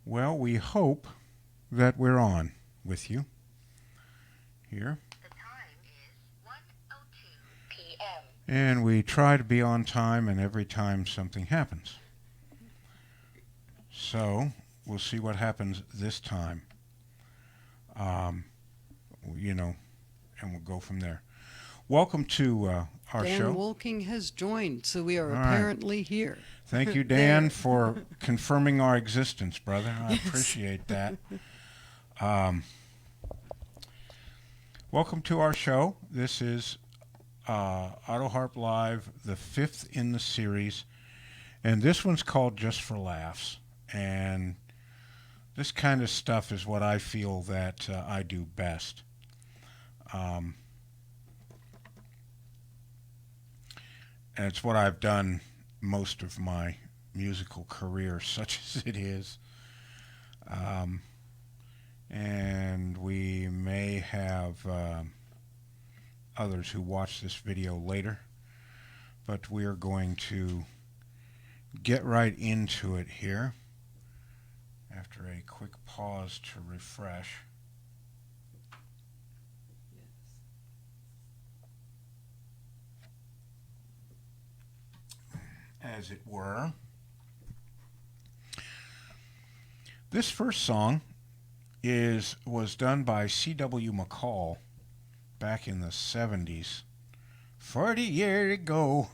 Well, we hope that we're on with you here. The time is 1:02 p.m. And we try to be on time, and every time something happens. So we'll see what happens this time. You know, and we'll go from there. Welcome to our Dan show. Wolking has joined, so we are All right. apparently here. Thank you, Dan, There. for confirming our existence, brother. I appreciate that. Welcome to our show. This is Autoharp Live, the 5th in the series, and this one's called Just for Laughs. And this kind of stuff is what I feel that I do best. And it's what I've done most of my musical career, such as it is. And we may have others who watch this video later, but we are going to get right into it here after a quick pause to refresh. As it were. This first song was done by C.W. McCall back in the 70s, 40 years ago.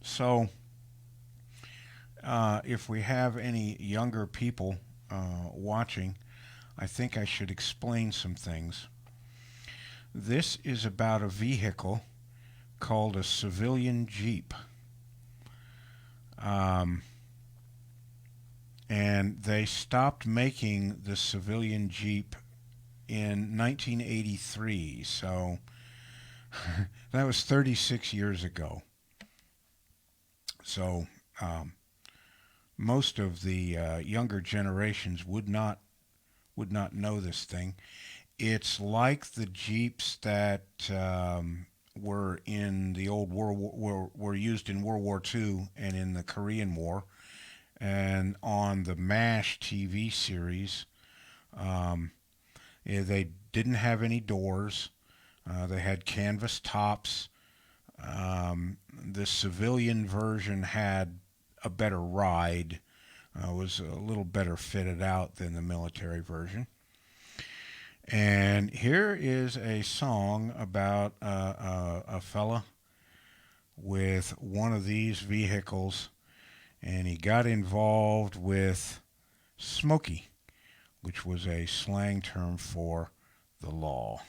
So if we have any younger people watching, I think I should explain some things. This is about a vehicle called a civilian Jeep. And they stopped making the civilian Jeep in 1983, so that was 36 years ago. So most of the younger generations would not know this thing. It's like the Jeeps that were in the old World War, were used in World War II and in the Korean War, and on the MASH TV series. They didn't have any doors. They had canvas tops. The civilian version had a better ride. Was a little better fitted out than the military version. And here is a song about a fella with one of these vehicles, and he got involved with Smokey, which was a slang term for the law.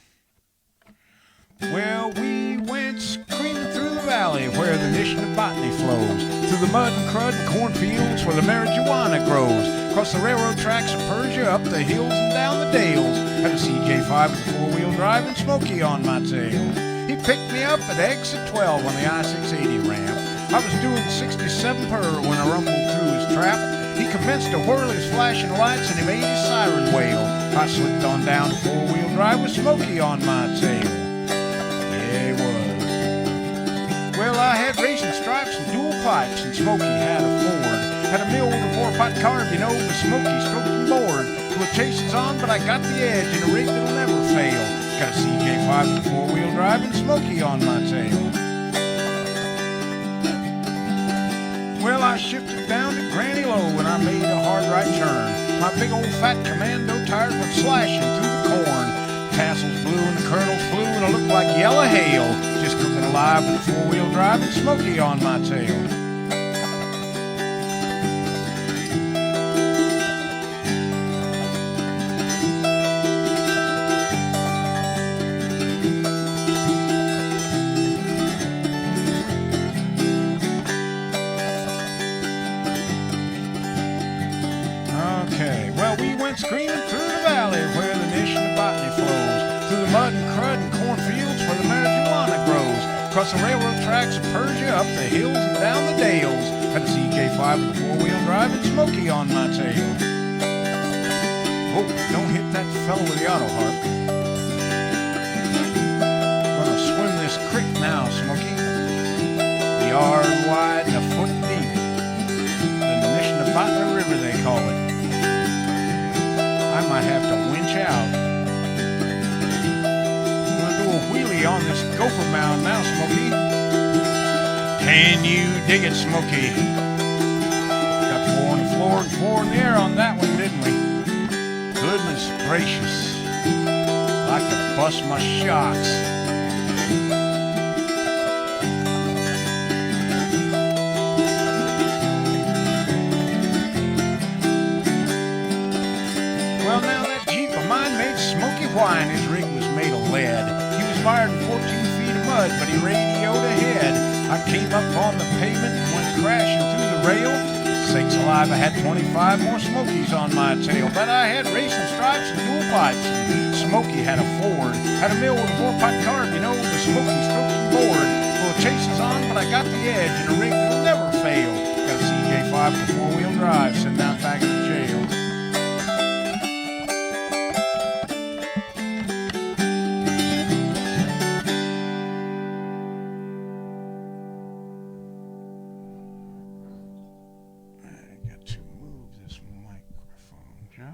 Well, we went screaming through the valley where the nation of botany flows, through the mud and crud and cornfields where the marijuana grows, across the railroad tracks of Persia, up the hills and down the dales. Had a CJ5 with a four-wheel drive and Smokey on my tail. He picked me up at exit 12 on the I-680 ramp. I was doing 67 per when I rumbled through his trap. He commenced to whirl his flashing lights and he made his siren wail. I slipped on down to four-wheel drive with Smokey on my tail. Yeah, it was. Well, I had racing stripes and dual pipes, and Smokey had a Ford. Had a mill with a four-pot carb, you know, with Smokey stroking board. Well, the chase is on, but I got the edge in a rig that'll never fail. Got a CJ5 with four-wheel drive and Smokey on my tail. Well, I shifted down to Granny Low and I made a hard right turn. My big old fat commando tires went slashing through the corn. Tassels blew and the kernels flew and I looked like yellow hail. Just cooking alive with a four-wheel drive and Smokey on my tail. Screaming through the valley where the nation of botany flows, through the mud and crud and cornfields where the marijuana grows, across the railroad tracks of Persia, up the hills and down the dales. Had a CJ5 with a four-wheel drive and Smokey on my tail. Oh, don't hit that fellow with the Autoharp. Gonna swim this creek now, Smokey. A yard wide and a foot deep. The Mission of Botany River call it. I might have to winch out. I'm gonna do a wheelie on this gopher mound now, Smokey. Can you dig it, Smokey? Got 4 on the floor and 4 in the air on that one, didn't we? Goodness gracious. Like to bust my shocks. Well, now that Jeep of mine made Smokey whine. His rig was made of lead. He was fired in 14 feet of mud, but he radioed ahead. I came up on the pavement and went crashing through the rail. Sakes alive, I had 25 more Smokies on my tail. But I had racing stripes and dual pipes. And Smokey had a Ford. Had a mill with a 4-pipe carb, you know, the Smokey stroking board. Well, the chase is on, but I got the edge, and a rig that'll never fail. Got a CJ5 with 4-wheel drive, sitting out back in the jail.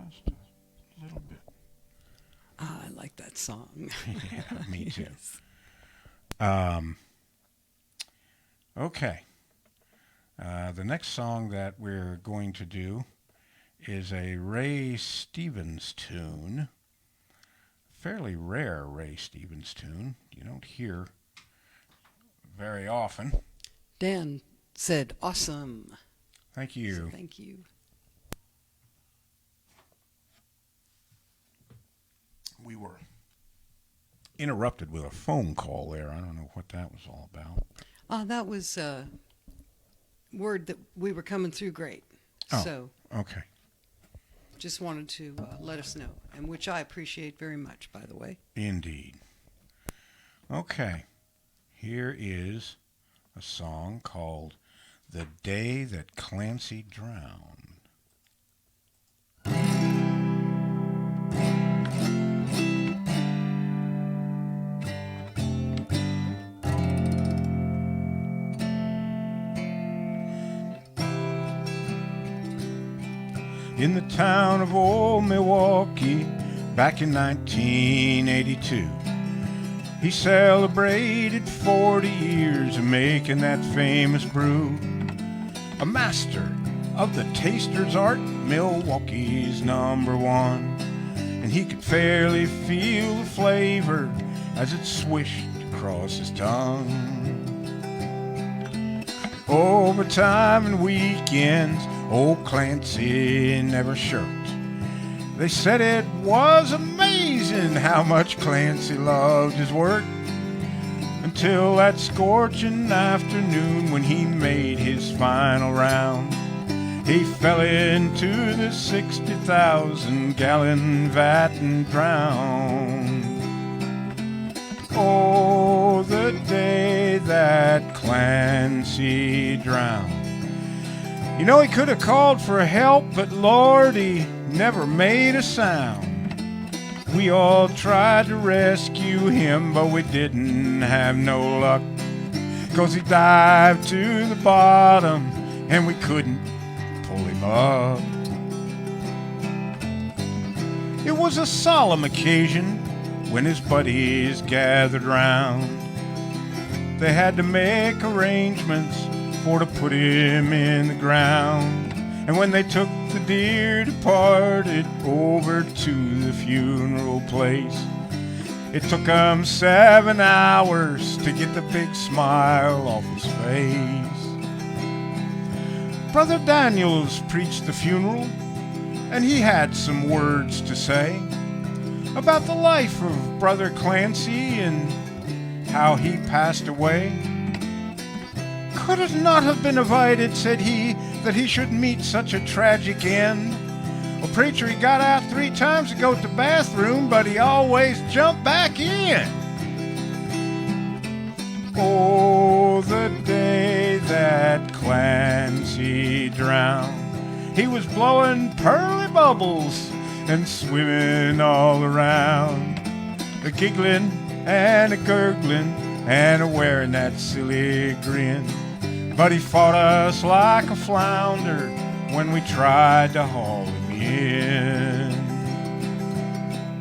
Just a little bit. Ah, I like that song. Yeah, me too. Yes. Okay. The next song that we're going to do is a Ray Stevens tune. Fairly rare Ray Stevens tune. You don't hear very often. Dan said, awesome. Thank you. So thank you. We were interrupted with a phone call there. I don't know what that was all about. That was word that we were coming through great. Oh, So okay. just wanted to let us know, and which I appreciate very much, by the way. Indeed. Okay. Here is a song called The Day That Clancy Drowned. In the town of old Milwaukee, back in 1982, he celebrated 40 years of making that famous brew. A master of the taster's art, Milwaukee's #1. And he could fairly feel the flavor as it swished across his tongue. Overtime and weekends, old Clancy never shirked. They said it was amazing how much Clancy loved his work, until that scorching afternoon when he made his final round. He fell into the 60,000-gallon vat and drowned. Oh, the day that Clancy drowned. You know, he could have called for help, but Lord, he never made a sound. We all tried to rescue him, but we didn't have no luck, 'cause he dived to the bottom and we couldn't pull him up. It was a solemn occasion when his buddies gathered round. They had to make arrangements for to put him in the ground. And when they took the dear departed over to the funeral place, it took them 7 hours to get the big smile off his face. Brother Daniels preached the funeral, and he had some words to say about the life of Brother Clancy and how he passed away. Could it not have been avoided, said he, that he should meet such a tragic end? Well, preacher, he got out 3 times to go to the bathroom, but he always jumped back in. Oh, the day that Clancy drowned. He was blowing pearly bubbles and swimming all around, a giggling and a gurgling and a wearing that silly grin. But he fought us like a flounder when we tried to haul him in.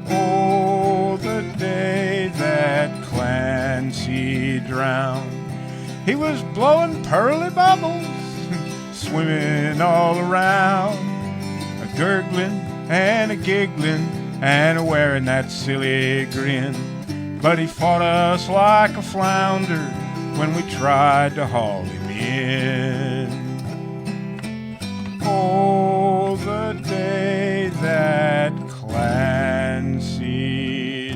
Oh, the day that Clancy drowned, he was blowing pearly bubbles, swimming all around, a gurgling and a giggling and a wearing that silly grin. But he fought us like a flounder when we tried to haul him in. Oh, the day that Clancy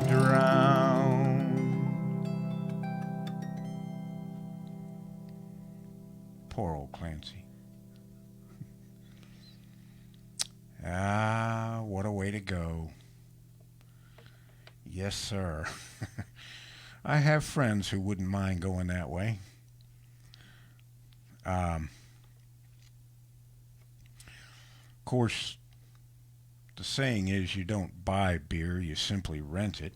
drowned. Poor old Clancy. Ah, what a way to go. Yes, sir. I have friends who wouldn't mind going that way. Of course, the saying is you don't buy beer, you simply rent it.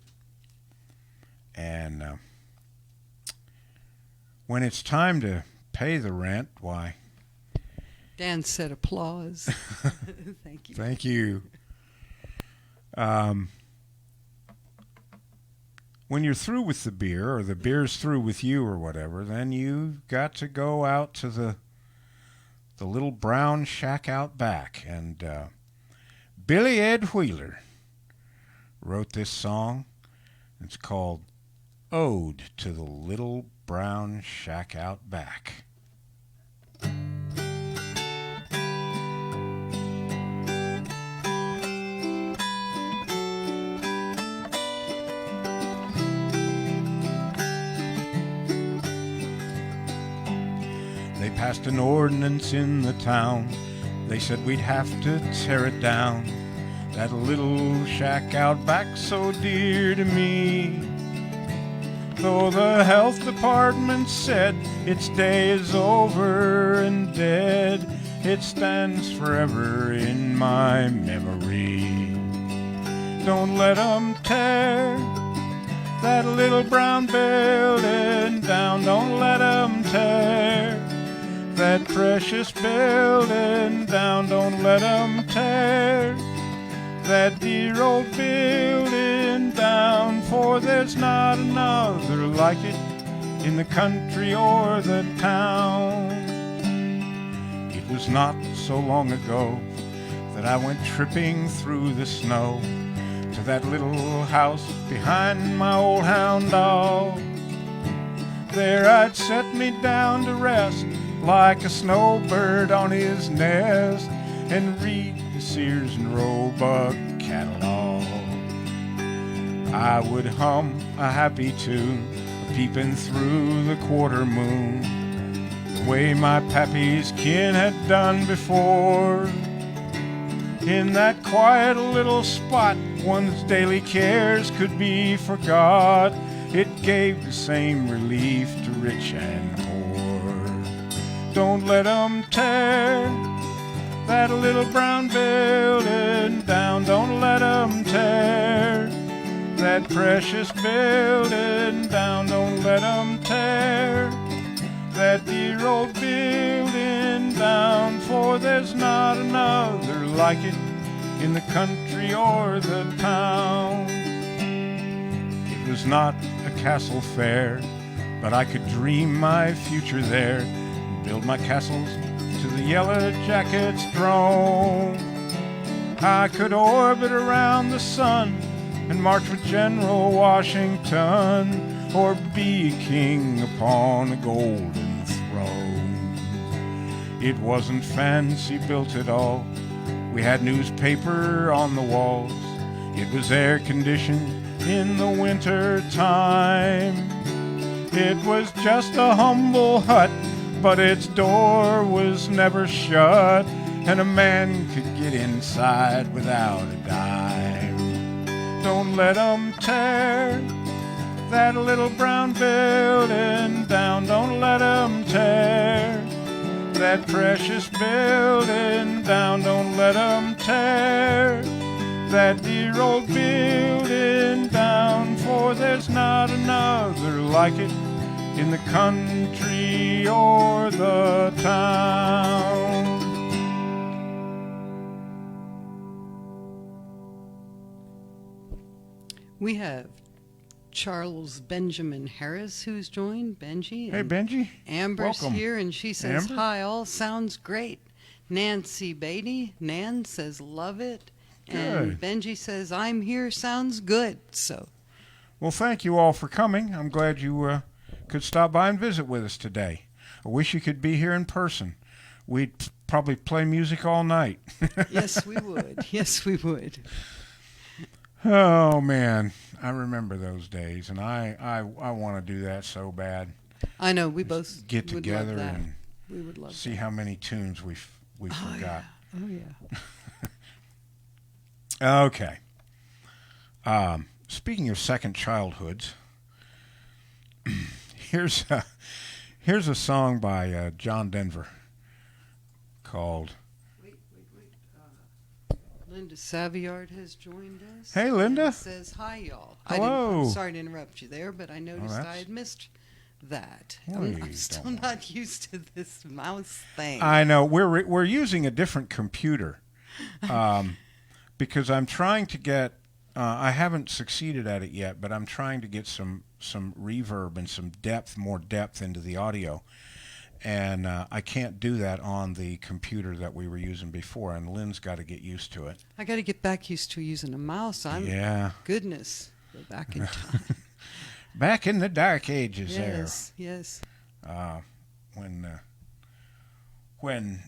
And when it's time to pay the rent, why... Dan said applause. Thank you. Thank you. When you're through with the beer, or the beer's through with you or whatever, then you've got to go out to the little brown shack out back. And Billy Ed Wheeler wrote this song. It's called Ode to the Little Brown Shack Out Back. They passed an ordinance in the town. They said we'd have to tear it down. That little shack out back so dear to me. Though the health department said its day is over and dead, it stands forever in my memory. Don't let 'em tear that little brown building down. Don't let 'em tear that precious building down. Don't let 'em tear that dear old building down, for there's not another like it in the country or the town. It was not so long ago that I went tripping through the snow to that little house behind my old hound dog. There I'd set me down to rest like a snowbird on his nest and read the Sears and Roebuck catalog. I would hum a happy tune, peeping through the quarter moon, the way my pappy's kin had done before. In that quiet little spot, one's daily cares could be forgot. It gave the same relief to rich and poor. Don't let 'em tear that little brown building down. Don't let 'em tear that precious building down. Don't let 'em tear that dear old building down, for there's not another like it in the country or the town. It was not a castle fair, but I could dream my future there, build my castles to the yellow jacket's throne. I could orbit around the sun and march with General Washington, or be a king upon a golden throne. It wasn't fancy built at all. We had newspaper on the walls. It was air conditioned in the winter time. It was just a humble hut, but its door was never shut, and a man could get inside without a dime. Don't let 'em tear that little brown building down. Don't let 'em tear that precious building down. Don't let 'em tear that dear old building down, for there's not another like it in the country or the town. We have Charles Benjamin Harris who's joined. Benji. Hey, Benji. Amber's Welcome. here, and she says, Amber? hi, all sounds great. Nancy Beatty, Nan says, love it. And Good. Benji says, I'm here, sounds good. So, Well, thank you all for coming. I'm glad you could stop by and visit with us today. I wish you could be here in person. We'd probably play music all night. yes, we would. Yes, we would. Oh, man. I remember those days, and I want to do that so bad. I know, we both Get would together love that. and We would love see that. how many tunes we forgot. Oh, yeah. Okay. Speaking of second childhoods, here's a song by John Denver called. Wait. Linda Saviard has joined us. Hey, Linda. And says, hi, y'all. Hello. I'm sorry to interrupt you there, but I noticed that's- I had missed that. Well, you I'm still don't not used to this mouse thing. I know we're using a different computer because I'm trying to get. I haven't succeeded at it yet, but I'm trying to get some reverb and some more depth into the audio, and I can't do that on the computer that we were using before. And Lynn's got to get used to it. I got to get back used to using a mouse. Yeah, Goodness. Go back in time. back in the dark ages yes. there, when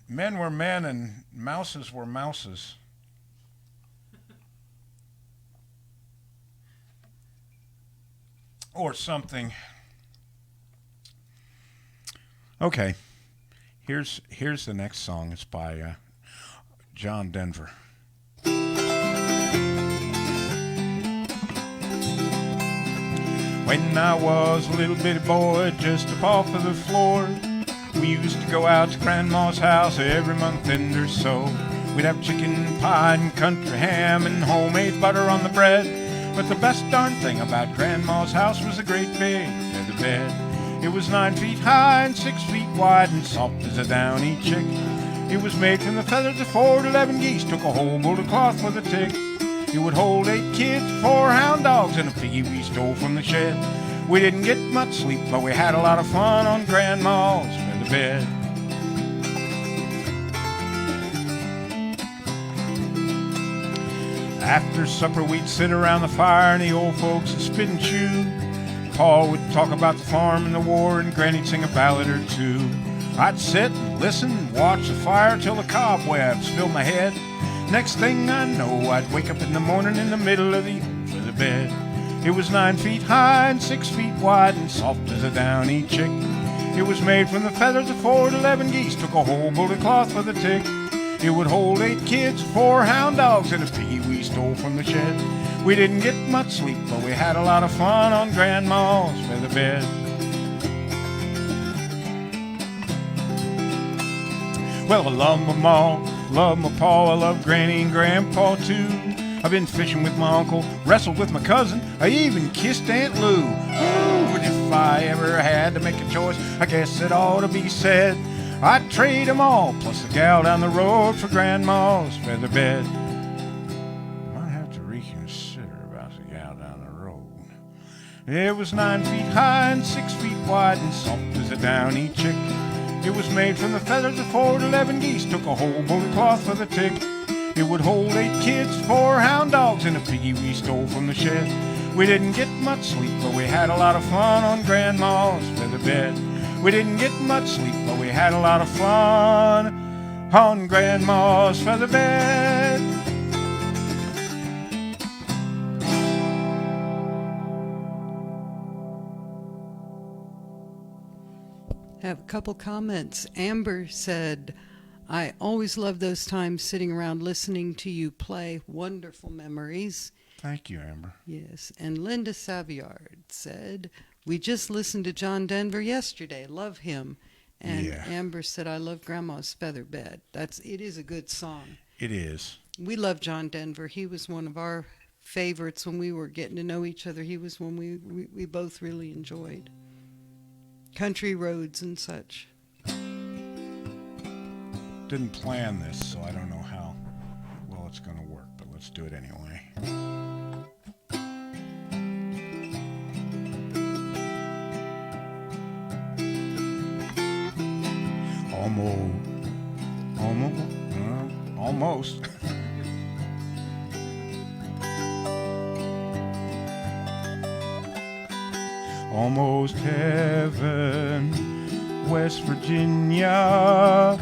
men were men and mouses were mouses. Or something. Okay, here's the next song. It's by John Denver. When I was a little bitty boy, just up off of the floor, we used to go out to Grandma's house every month end or so. We'd have chicken pie and country ham and homemade butter on the bread. But the best darn thing about Grandma's house was a great big feather bed. It was 9 feet high and 6 feet wide and soft as a downy chick. It was made from the feathers of 4 to 11 geese, took a whole bolt of cloth with a tick. It would hold 8 kids, 4 hound dogs, and a piggy we stole from the shed. We didn't get much sleep, but we had a lot of fun on Grandma's feather bed. After supper, we'd sit around the fire and the old folks would spit and chew. Pa would talk about the farm and the war, and Granny'd sing a ballad or two. I'd sit and listen and watch the fire till the cobwebs filled my head. Next thing I know, I'd wake up in the morning in the middle of the feather bed. It was 9 feet high and 6 feet wide and soft as a downy chick. It was made from the feathers of 4 to 11 geese, took a whole bolt of cloth with a tick. It would hold 8 kids, 4 hound dogs, and a piggy we stole from the shed. We didn't get much sleep, but we had a lot of fun on Grandma's feather bed. Well, I love my ma, love my pa, I love Granny and Grandpa too. I've been fishing with my uncle, wrestled with my cousin, I even kissed Aunt Lou. Ooh, and if I ever had to make a choice, I guess it ought to be said, I'd trade 'em all, plus the gal down the road for Grandma's feather bed. Might have to reconsider about the gal down the road. It was 9 feet high and 6 feet wide and soft as a downy chick. It was made from the feathers of 4 to 11 geese, took a whole bolt of cloth with a tick. It would hold 8 kids, 4 hound dogs, and a piggy we stole from the shed. We didn't get much sleep, but we had a lot of fun on Grandma's feather bed. We didn't get much sleep, but we had a lot of fun on Grandma's feather bed. Have a couple comments. Amber said, I always love those times sitting around listening to you play. Wonderful memories. Thank you, Amber. Yes. And Linda Saviard said, we just listened to John Denver yesterday. Love him. And Yeah. Amber said, I love Grandma's Feather Bed. It is a good song. It is. We love John Denver. He was one of our favorites when we were getting to know each other. He was one we both really enjoyed. Country roads and such. Didn't plan this, so I don't know how well it's going to work, but let's do it anyway. Almost. Almost heaven, West Virginia,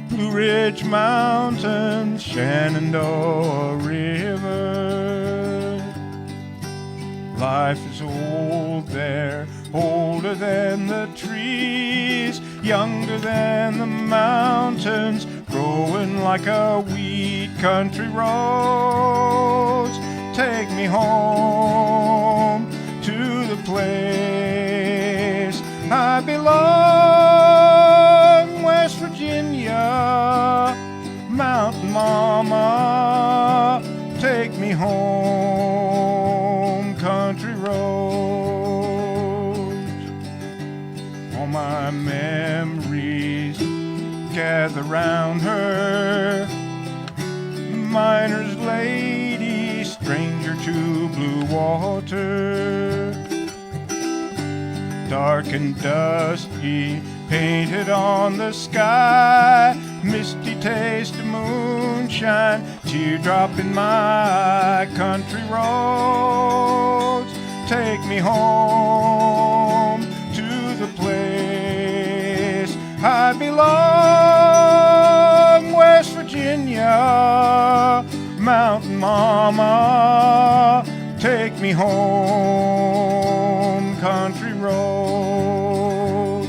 Blue Ridge Mountains, Shenandoah River. Life is old there, older than the trees, younger than the mountains, growing like a weed. Country roads, take me home to the place I belong. West Virginia, Mountain Mama, take me home. Country roads, all my memories gather round her. Miner's lady, stranger to blue water, dark and dusty, painted on the sky, misty taste of moonshine, teardrop in my. Country roads, take me home to the place I belong. West Virginia, Mountain Mama, take me home. Country roads,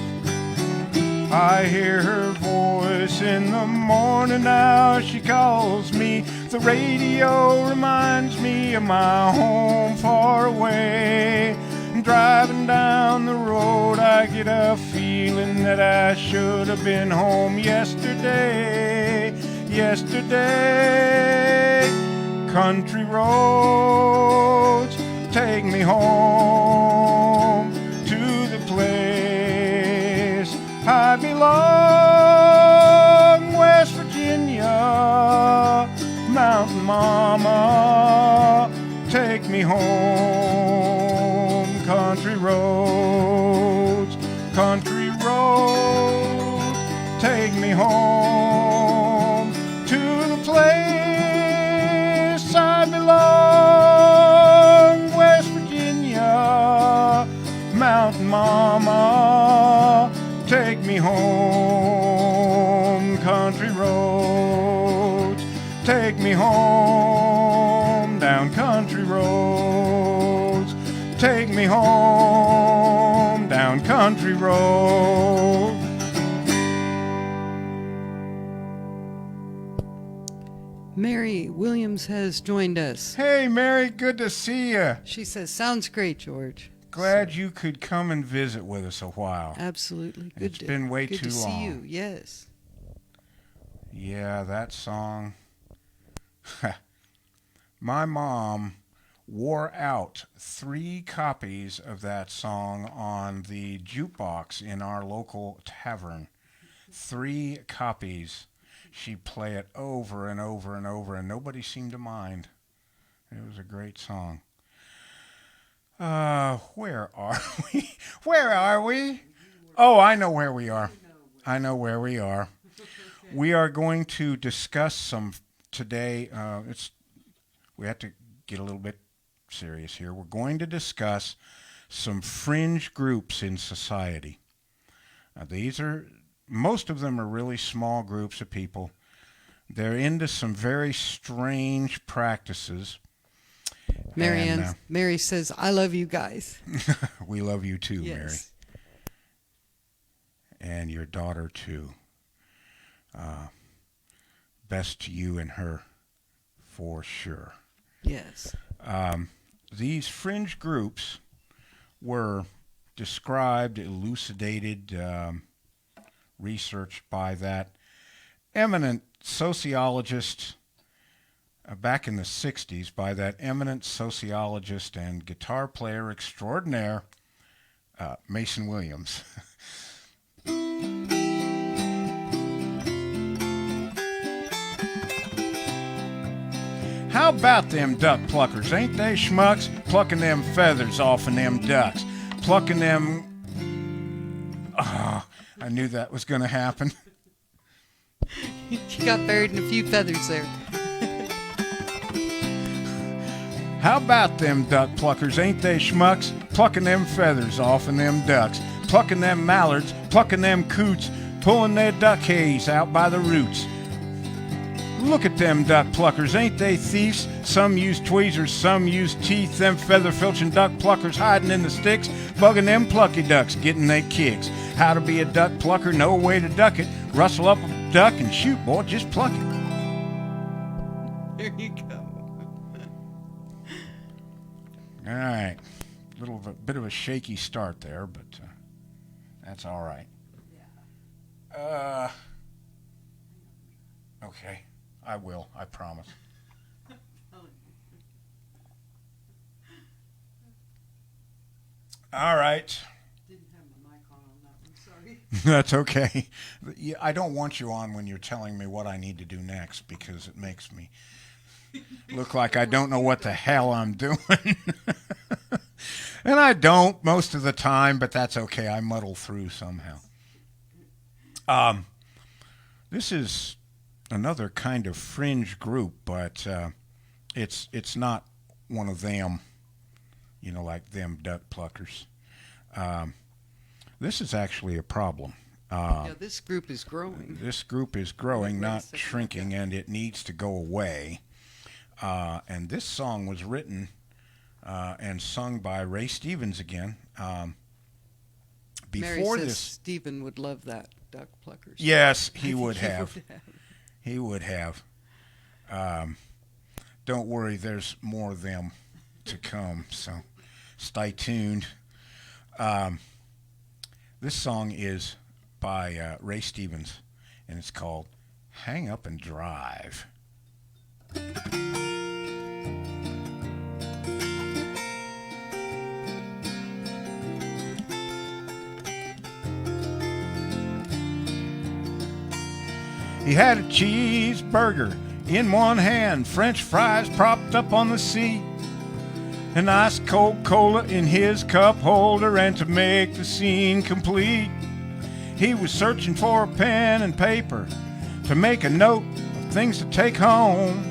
I hear her voice in the morning now. She calls me. The radio reminds me of my home far away. Driving down the road, I get a feeling that I should have been home yesterday. Yesterday, country roads, take me home to the place I belong. West Virginia, Mountain Mama, take me home. Country roads, take me home to the place I belong. West Virginia, Mountain Mama, take me home. Country roads, take me home. Down country roads, take me home. Down country road. Mary Williams has joined us. Hey, Mary, good to see you. She says, sounds great, George. Glad you could come and visit with us a while. Absolutely. It's been way good too to long. see you, yes. Yeah, that song. My mom wore out 3 copies of that song on the jukebox in our local tavern. 3 copies. She'd play it over and over and over, and nobody seemed to mind. It was a great song. Where are we? Where are we? Oh, I know where we are. I know where we are. We are going to discuss some today. We have to get a little bit serious here. We're going to discuss some fringe groups in society. Most of them are really small groups of people. They're into some very strange practices. Mary says, I love you guys. We love you too, Yes. Mary. And your daughter too. Best to you and her, for sure. Yes. These fringe groups were described, elucidated, researched by that eminent sociologist back in the 60s, by that eminent sociologist and guitar player extraordinaire, Mason Williams. How about them duck pluckers? Ain't they schmucks? Plucking them feathers off of them ducks. Plucking them... I knew that was going to happen. She got buried in a few feathers there. How about them duck pluckers? Ain't they schmucks? Plucking them feathers off of them ducks. Plucking them mallards, plucking them coots, pulling their duck haze out by the roots. Look at them duck pluckers, ain't they thieves? Some use tweezers, some use teeth. Them feather-filching duck pluckers hiding in the sticks, bugging them plucky ducks, getting they kicks. How to be a duck plucker, no way to duck it. Rustle up a duck and shoot, boy, just pluck it. There you go. All right, bit of a shaky start there, but that's all right. Okay, I will. I promise. All right. Didn't have my mic on that one. Sorry. That's okay. I don't want you on when you're telling me what I need to do next because it makes me look like I don't know what the hell I'm doing. And I don't most of the time, but that's okay. I muddle through somehow. This is another kind of fringe group, but it's not one of them, like them duck pluckers. This is actually a problem. This group is growing. This group is growing, not shrinking, and it needs to go away. And this song was written and sung by Ray Stevens again. Mary Before says this, Stephen would love that duck pluckers. yes, he would have. He would have. Don't worry, there's more of them to come, so stay tuned. This song is by Ray Stevens, and it's called Hang Up and Drive. He had a cheeseburger in one hand, French fries propped up on the seat, an ice cold cola in his cup holder, and to make the scene complete, he was searching for a pen and paper to make a note of things to take home.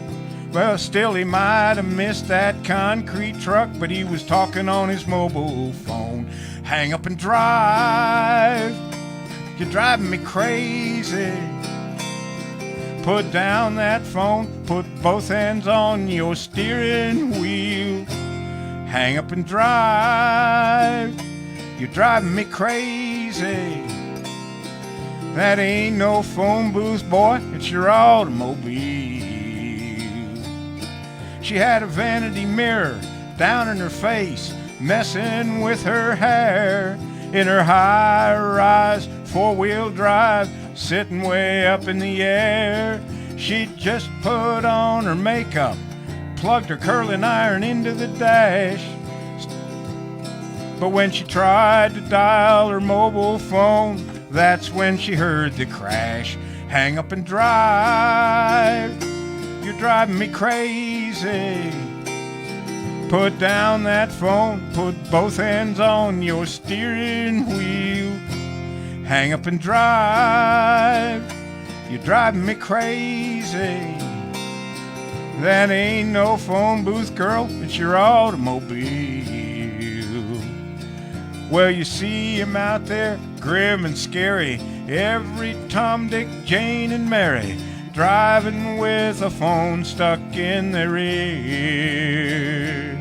Well, still he might have missed that concrete truck, but he was talking on his mobile phone. Hang up and drive, you're driving me crazy. Put down that phone, put both hands on your steering wheel. Hang up and drive, you're driving me crazy. That ain't no phone booth, boy, it's your automobile. She had a vanity mirror down in her face, messing with her hair. In her high-rise four-wheel drive, sitting way up in the air. She'd just put on her makeup, plugged her curling iron into the dash. But when she tried to dial her mobile phone, that's when she heard the crash. Hang up and drive, you're driving me crazy. Put down that phone, put both hands on your steering wheel. Hang up and drive, you're driving me crazy. That ain't no phone booth, girl, it's your automobile. Well, you see him out there, grim and scary, every Tom, Dick, Jane, and Mary, driving with a phone stuck in their ear.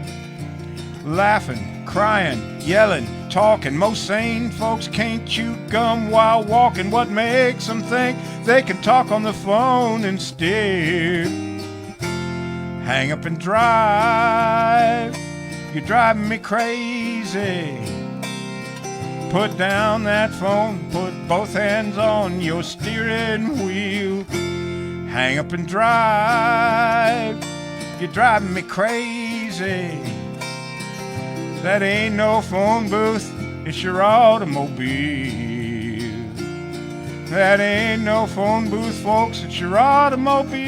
Laughing, crying, yelling, talking. Most sane folks can't chew gum while walking. What makes them think they can talk on the phone and steer? Hang up and drive, you're driving me crazy. Put down that phone, put both hands on your steering wheel. Hang up and drive, you're driving me crazy. That ain't no phone booth, it's your automobile. That ain't no phone booth, folks, it's your automobile.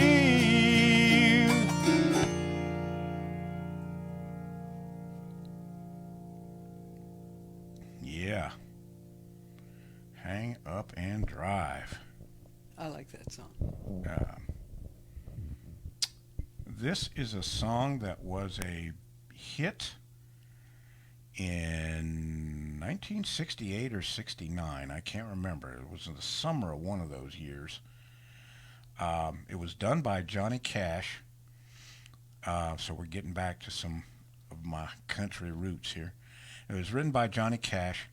Yeah. Hang up and drive. I like like that song. This is a song that was a hit in 1968 or 69. I can't remember. It was in the summer of one of those years. It was done by Johnny Cash. So we're getting back to some of my country roots here. It was written by Johnny Cash,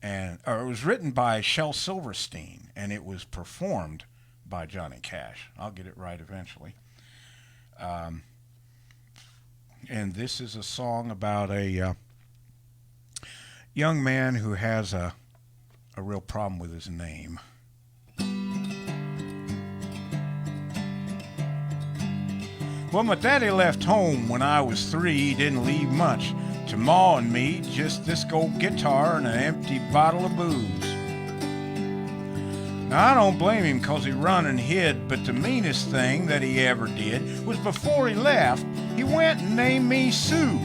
or it was written by Shel Silverstein, and it was performed by Johnny Cash. I'll get it right eventually. And this is a song about a young man who has a real problem with his name. Well, my daddy left home when I was 3. He didn't leave much to Ma and me, just this gold guitar and an empty bottle of booze. Now, I don't blame him 'cause he run and hid, but the meanest thing that he ever did was before he left, he went and named me Sue.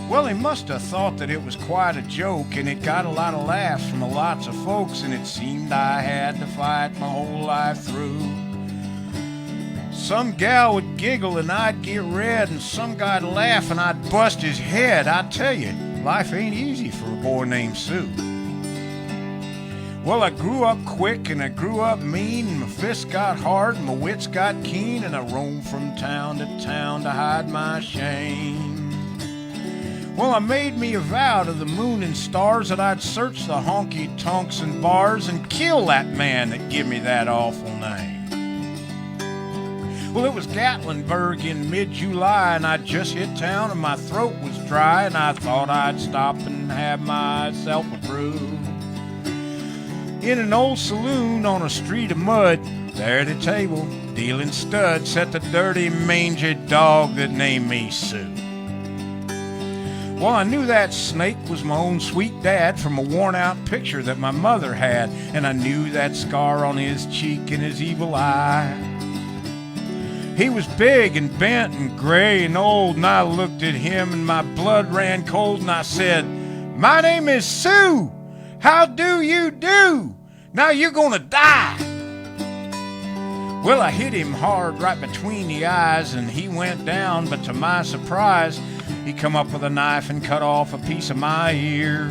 Well, he must have thought that it was quite a joke, and it got a lot of laughs from lots of folks, and it seemed I had to fight my whole life through. Some gal would giggle and I'd get red, and some guy'd laugh and I'd bust his head. I tell you, life ain't easy for a boy named Sue. Well, I grew up quick and I grew up mean, and my fists got hard and my wits got keen, and I roamed from town to hide my shame. Well, I made me a vow to the moon and stars that I'd search the honky-tonks and bars and kill that man that give me that awful name. Well, it was Gatlinburg in mid-July, and I'd just hit town and my throat was dry, and I thought I'd stop and have myself a brew. In an old saloon on a street of mud, there at a table, dealing studs, sat the dirty, mangy dog that named me Sue. Well, I knew that snake was my own sweet dad from a worn-out picture that my mother had, and I knew that scar on his cheek and his evil eye. He was big and bent and gray and old, and I looked at him and my blood ran cold, and I said, "My name is Sue. How do you do? Now you're gonna die." Well, I hit him hard right between the eyes, and he went down, but to my surprise, he come up with a knife and cut off a piece of my ear.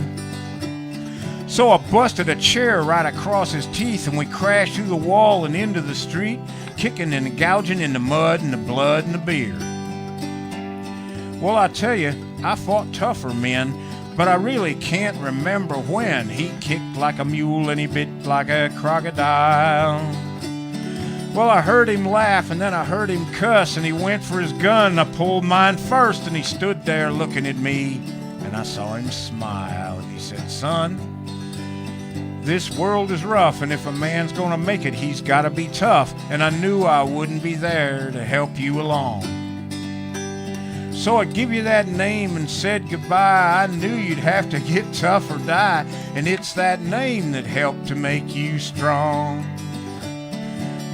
So I busted a chair right across his teeth, and we crashed through the wall and into the street, kicking and gouging in the mud and the blood and the beer. Well, I tell you, I fought tougher men, but I really can't remember when. He kicked like a mule and he bit like a crocodile. Well, I heard him laugh and then I heard him cuss, and he went for his gun. I pulled mine first, and he stood there looking at me, and I saw him smile, and he said, "Son, this world is rough, and if a man's gonna make it, he's gotta be tough, and I knew I wouldn't be there to help you along. So I give you that name and said goodbye. I knew you'd have to get tough or die, and it's that name that helped to make you strong.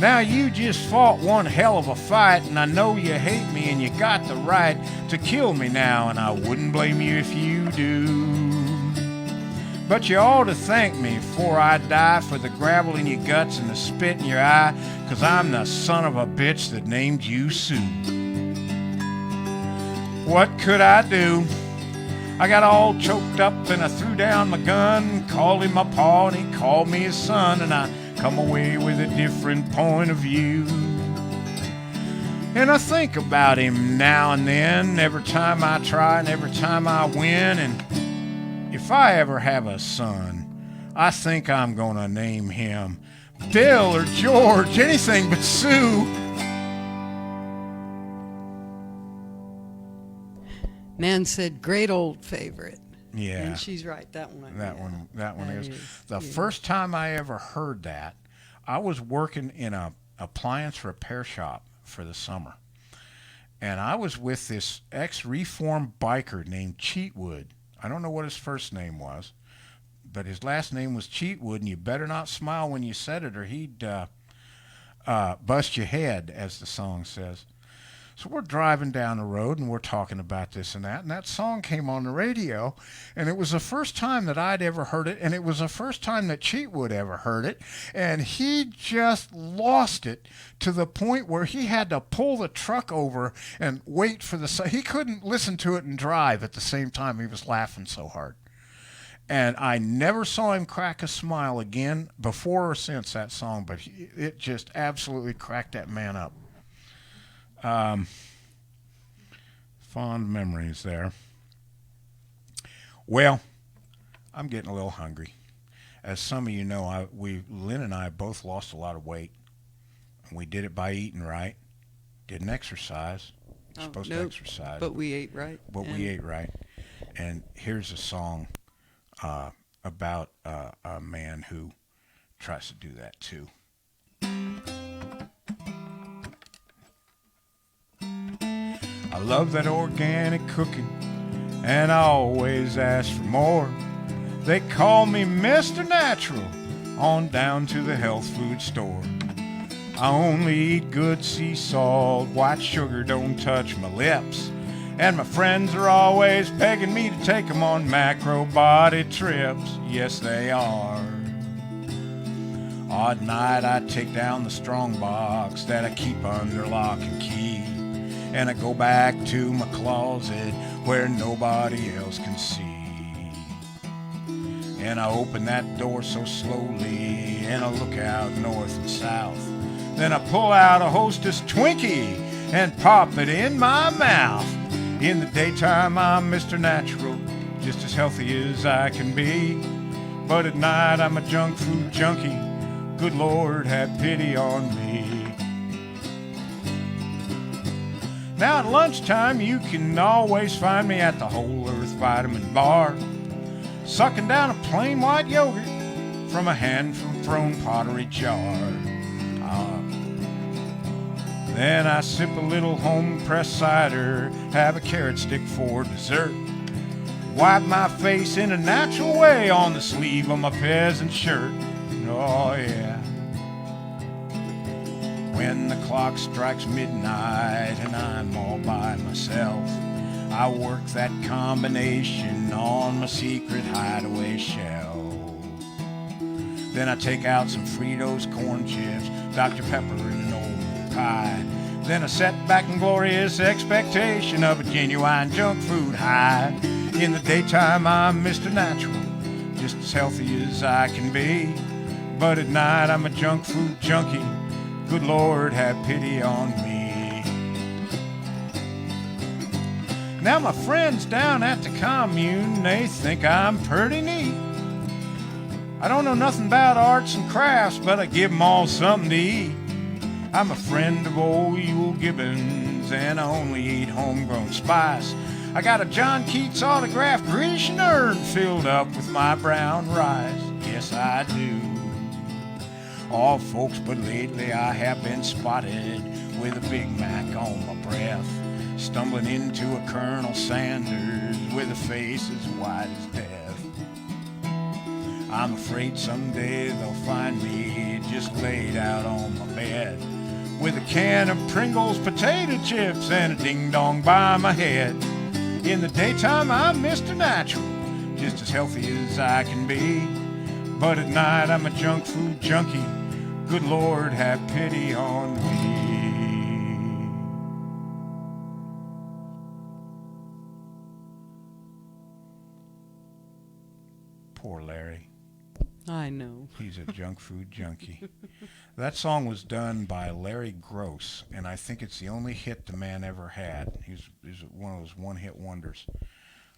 Now you just fought one hell of a fight, and I know you hate me and you got the right to kill me now, and I wouldn't blame you if you do. But you ought to thank me before I die for the gravel in your guts and the spit in your eye, 'cause I'm the son of a bitch that named you Sue." What could I do? I got all choked up and I threw down my gun, called him my paw and he called me his son, and I come away with a different point of view. And I think about him now and then, every time I try and every time I win, and if I ever have a son, I think I'm gonna name him Bill or George, anything but Sue. Man said, great old favorite. Yeah. And she's right. That one. That one is. The yeah. first time I ever heard that, I was working in a appliance repair shop for the summer. And I was with this ex-reformed biker named Cheatwood. I don't know what his first name was, but his last name was Cheatwood, and you better not smile when you said it or he'd bust your head, as the song says. So we're driving down the road and we're talking about this and that song came on the radio, and it was the first time that I'd ever heard it, and it was the first time that Cheatwood ever heard it, and he just lost it to the point where he had to pull the truck over and wait for he couldn't listen to it and drive at the same time. He was laughing so hard. And I never saw him crack a smile again before or since that song, but it just absolutely cracked that man up. Fond memories there. Well, I'm getting a little hungry. As some of you know, Lin and I both lost a lot of weight, and we did it by eating right. Didn't exercise. Supposed to exercise, but we ate right. We ate right. And here's a song about a man who tries to do that too. I love that organic cooking, and I always ask for more. They call me Mr. Natural, on down to the health food store. I only eat good sea salt, white sugar don't touch my lips. And my friends are always begging me to take them on macro body trips. Yes, they are. Odd night I take down the strong box that I keep under lock and key, and I go back to my closet where nobody else can see. And I open that door so slowly, and I look out north and south. Then I pull out a Hostess Twinkie and pop it in my mouth. In the daytime I'm Mr. Natural, just as healthy as I can be. But at night I'm a junk food junkie. Good Lord, have pity on me. Now at lunchtime you can always find me at the Whole Earth Vitamin Bar, sucking down a plain white yogurt from a hand-thrown pottery jar. Then I sip a little home-pressed cider, have a carrot stick for dessert, wipe my face in a natural way on the sleeve of my peasant shirt. Oh yeah. When the clock strikes midnight and I'm all by myself, I work that combination on my secret hideaway shelf. Then I take out some Fritos, corn chips, Dr. Pepper, and an old pie. Then I set back in glorious expectation of a genuine junk food high. In the daytime I'm Mr. Natural, just as healthy as I can be. But at night I'm a junk food junkie. Good Lord, have pity on me. Now my friends down at the commune, they think I'm pretty neat. I don't know nothing about arts and crafts, but I give 'em all something to eat. I'm a friend of old Ewell Gibbons, and I only eat homegrown spice. I got a John Keats autographed Grecian urn filled up with my brown rice. Yes, I do. Oh, folks, but lately I have been spotted with a Big Mac on my breath, stumbling into a Colonel Sanders with a face as white as death. I'm afraid someday they'll find me just laid out on my bed, with a can of Pringles potato chips and a ding-dong by my head. In the daytime I'm Mr. Natural, just as healthy as I can be. But at night I'm a junk food junkie. Good Lord, have pity on me. Poor Larry. I know. He's a junk food junkie. That song was done by Larry Gross, and I think it's the only hit the man ever had. He's one of those one-hit wonders.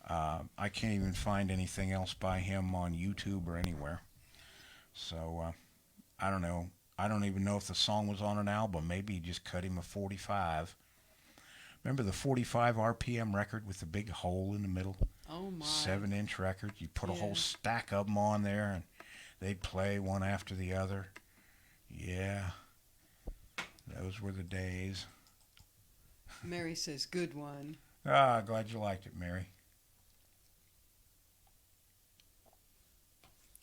I can't even find anything else by him on YouTube or anywhere. So, I don't know. I don't even know if the song was on an album. Maybe he just cut him a 45. Remember the 45 RPM record with the big hole in the middle? Oh, my. 7-inch record. You put a whole stack of them on there, and they'd play one after the other. Yeah. Those were the days. Mary says, good one. Ah, glad you liked it, Mary.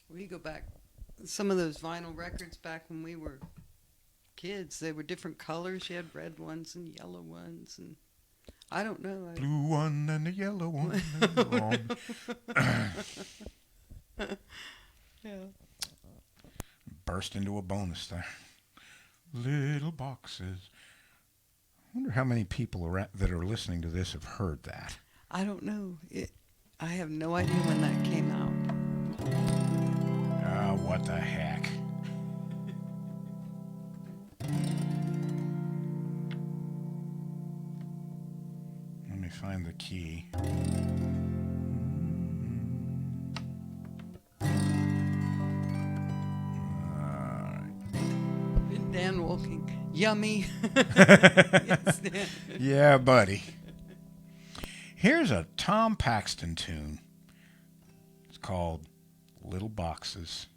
We go back, some of those vinyl records back when we were kids. They were different colors. You had red ones and yellow ones, and I don't know. Blue one and a yellow one. And the wrong. Yeah. Burst into a bonus there. Little boxes. I wonder how many people that are listening to this have heard that. I don't know. I have no idea when that came out. Ah, what the heck. Let me find the key. Dan Walking. Yummy. Yes, Dan. Yeah, buddy. Here's a Tom Paxton tune. It's called Little Boxes.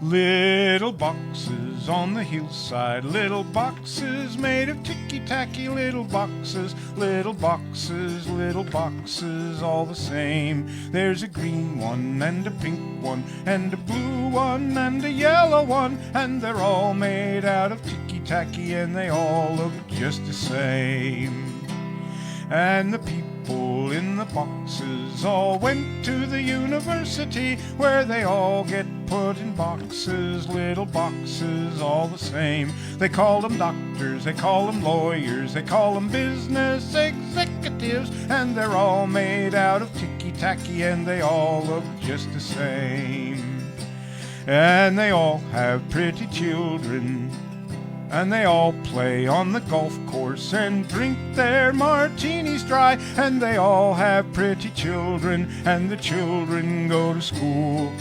Little boxes on the hillside, little boxes made of ticky-tacky, little boxes, all the same. There's a green one and a pink one and a blue one and a yellow one, and they're all made out of ticky-tacky and they all look just the same. And the people in the boxes all went to the university where they all get put in boxes, little boxes all the same. They call them doctors, they call them lawyers, they call them business executives, and they're all made out of ticky-tacky and they all look just the same. And they all have pretty children, and they all play on the golf course and drink their martinis dry. And they all have pretty children, and the children go to school.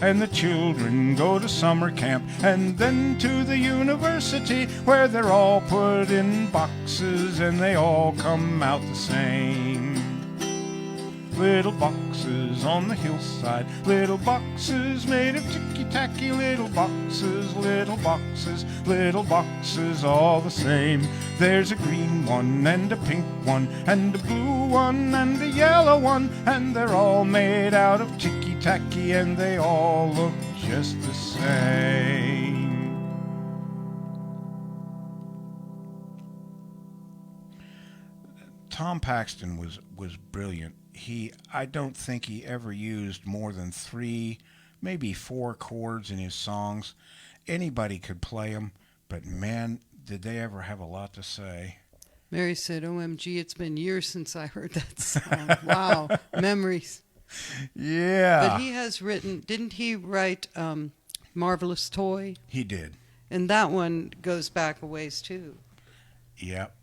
And the children go to summer camp, and then to the university where they're all put in boxes and they all come out the same. Little boxes on the hillside, little boxes made of ticky-tacky, little boxes, all the same. There's a green one and a pink one and a blue one and a yellow one, and they're all made out of ticky-tacky and they all look just the same. Tom Paxton was brilliant. I don't think he ever used more than 3, maybe 4 chords in his songs. Anybody could play them, but man, did they ever have a lot to say. Mary said, OMG, it's been years since I heard that song. Wow, memories. Yeah. But he has written, didn't he write Marvelous Toy? He did. And that one goes back a ways, too. Yep.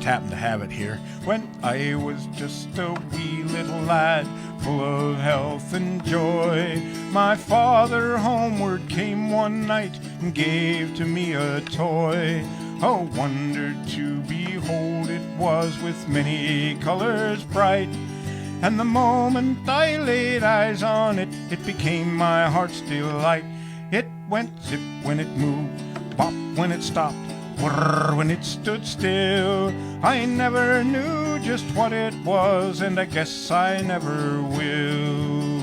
Happened to have it here. When I was just a wee little lad, full of health and joy, my father homeward came one night and gave to me a toy. A wonder to behold it was, with many colors bright, and the moment I laid eyes on it, it became my heart's delight. It went zip when it moved, bop when it stopped, whirr when it stood still. I never knew just what it was, and I guess I never will.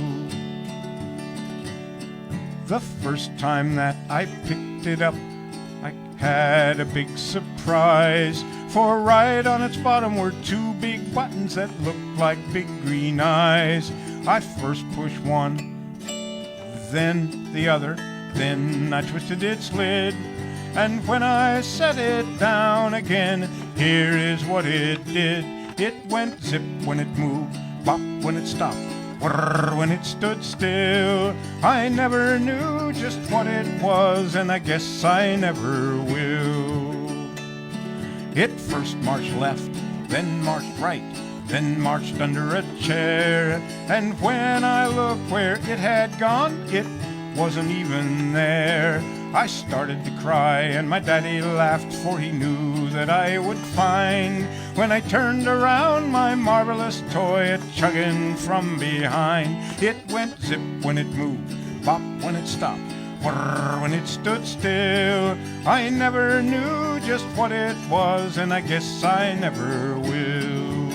The first time that I picked it up, I had a big surprise, for right on its bottom were 2 big buttons that looked like big green eyes. I first pushed one, then the other, then I twisted its lid, and when I set it down again, here is what it did. It went zip when it moved, bop when it stopped, whirr when it stood still. I never knew just what it was, and I guess I never will. It first marched left, then marched right, then marched under a chair, and when I looked where it had gone, it wasn't even there. I started to cry, and my daddy laughed, for he knew that I would find, when I turned around, my marvelous toy a-chugging from behind. It went zip when it moved, bop when it stopped, whirr, when it stood still. I never knew just what it was, and I guess I never will.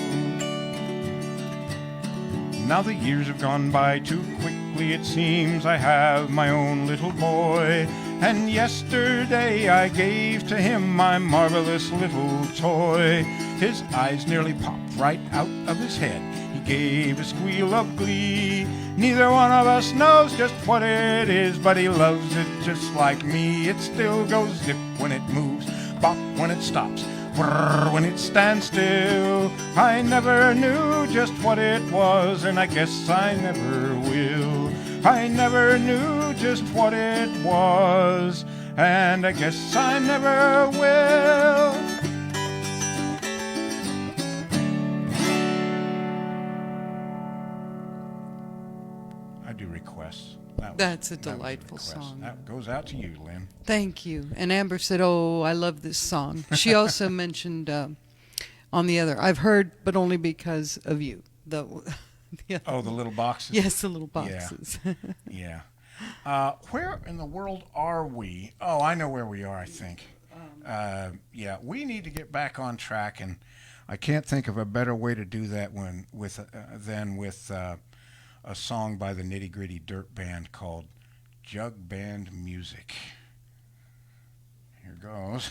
Now the years have gone by too quickly, it seems. I have my own little boy, and yesterday I gave to him my marvelous little toy. His eyes nearly popped right out of his head. He gave a squeal of glee. Neither one of us knows just what it is, but he loves it just like me. It still goes zip when it moves, bop when it stops, whirr when it stands still. I never knew just what it was, and I guess I never will. I never knew just what it was, and I guess I never will. I do requests. That's a delightful request. song. That goes out to you, Lynn. Thank you. And Amber said, "Oh, I love this song." She also mentioned on the other, I've heard, but only because of you. The Oh, the little boxes? Yes, the little boxes. Yeah. Where in the world are we? Oh, I know where we are, I think. Yeah, we need to get back on track, and I can't think of a better way to do that than with a song by the Nitty Gritty Dirt Band called Jug Band Music. Here goes.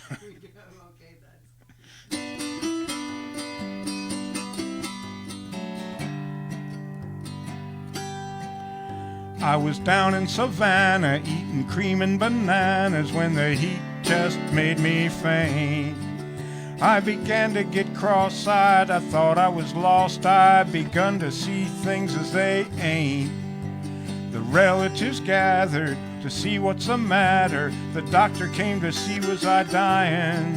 I was down in Savannah eating cream and bananas when the heat just made me faint. I began to get cross-eyed, I thought I was lost, I begun to see things as they ain't. The relatives gathered to see what's the matter, the doctor came to see was I dying.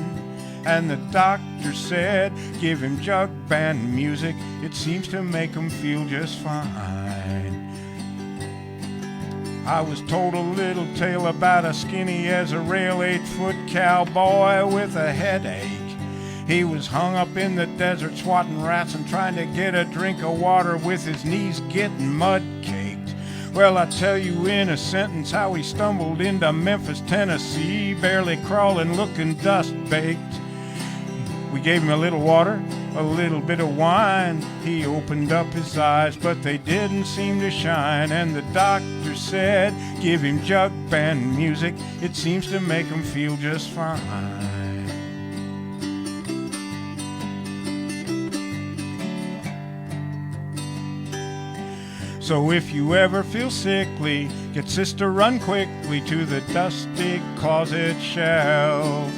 And the doctor said, give him jug band music, it seems to make him feel just fine. I was told a little tale about a skinny as a rail 8-foot cowboy with a headache. He was hung up in the desert swatting rats and trying to get a drink of water with his knees getting mud caked. Well, I tell you in a sentence how he stumbled into Memphis, Tennessee, barely crawling, looking dust baked. We gave him a little water, a little bit of wine. He opened up his eyes, but they didn't seem to shine. And the doctor said, give him jug band music, it seems to make him feel just fine. So if you ever feel sickly, get sister, run quickly to the dusty closet shelf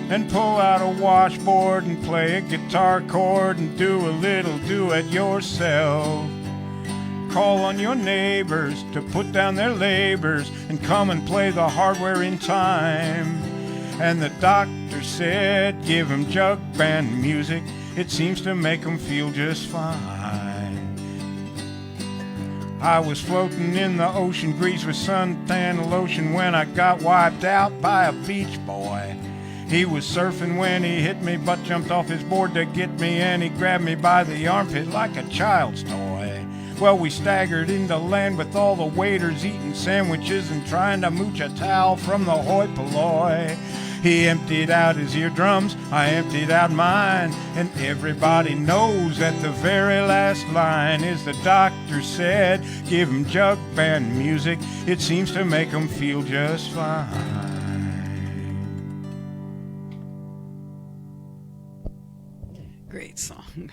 and pull out a washboard and play a guitar chord and do a little do-it-yourself. Call on your neighbors to put down their labors and come and play the hardware in time. And the doctor said, give him jug band music, it seems to make him feel just fine. I was floating in the ocean grease with suntan lotion when I got wiped out by a beach boy. He was surfing when he hit me, but jumped off his board to get me, and he grabbed me by the armpit like a child's toy. Well, we staggered into land with all the waiters eating sandwiches and trying to mooch a towel from the hoi polloi. He emptied out his eardrums, I emptied out mine, and everybody knows that the very last line is the doctor said, give him jug band music, it seems to make him feel just fine. Great song.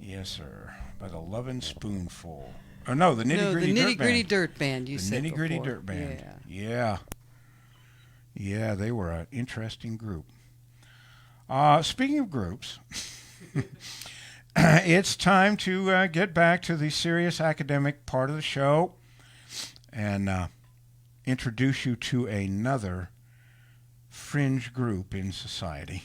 Yes, sir. By the Lovin' Spoonful. Oh, no, the Nitty Gritty the Dirt Nitty Gritty Band. Dirt Band, you The said Nitty Gritty before. Dirt Band. Yeah. Yeah, they were an interesting group. Speaking of groups, it's time to get back to the serious academic part of the show and introduce you to another fringe group in society.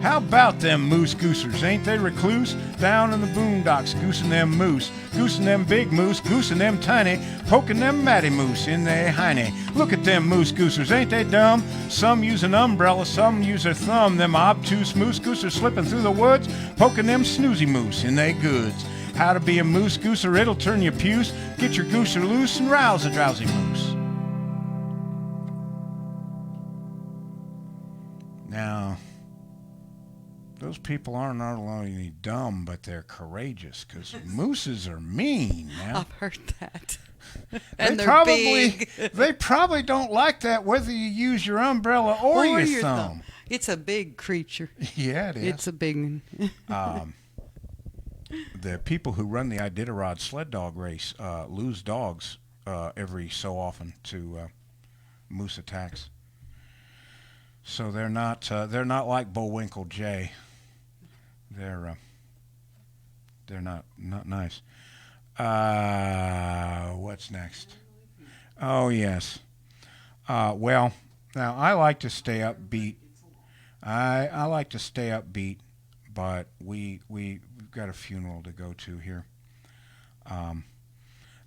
How about them moose goosers? Ain't they recluse? Down in the boondocks, goosing them moose, goosing them big moose, goosing them tiny, poking them matty moose in their hiney. Look at them moose goosers, ain't they dumb? Some use an umbrella, some use their thumb. Them obtuse moose goosers slipping through the woods, poking them snoozy moose in their goods. How to be a moose gooser, it'll turn your puce. Get your gooser loose and rouse a drowsy moose. Now, those people aren't only dumb, but they're courageous, because mooses are mean. Now. I've heard that. And they're big. They probably don't like that whether you use your umbrella or your thumb. It's a big creature. Yeah, it is. It's a big one. The people who run the Iditarod sled dog race lose dogs every so often to moose attacks. So they're not like Bullwinkle Jay. They're not nice. What's next? Oh yes. Well, now I like to stay upbeat. I like to stay upbeat, but we've got a funeral to go to here.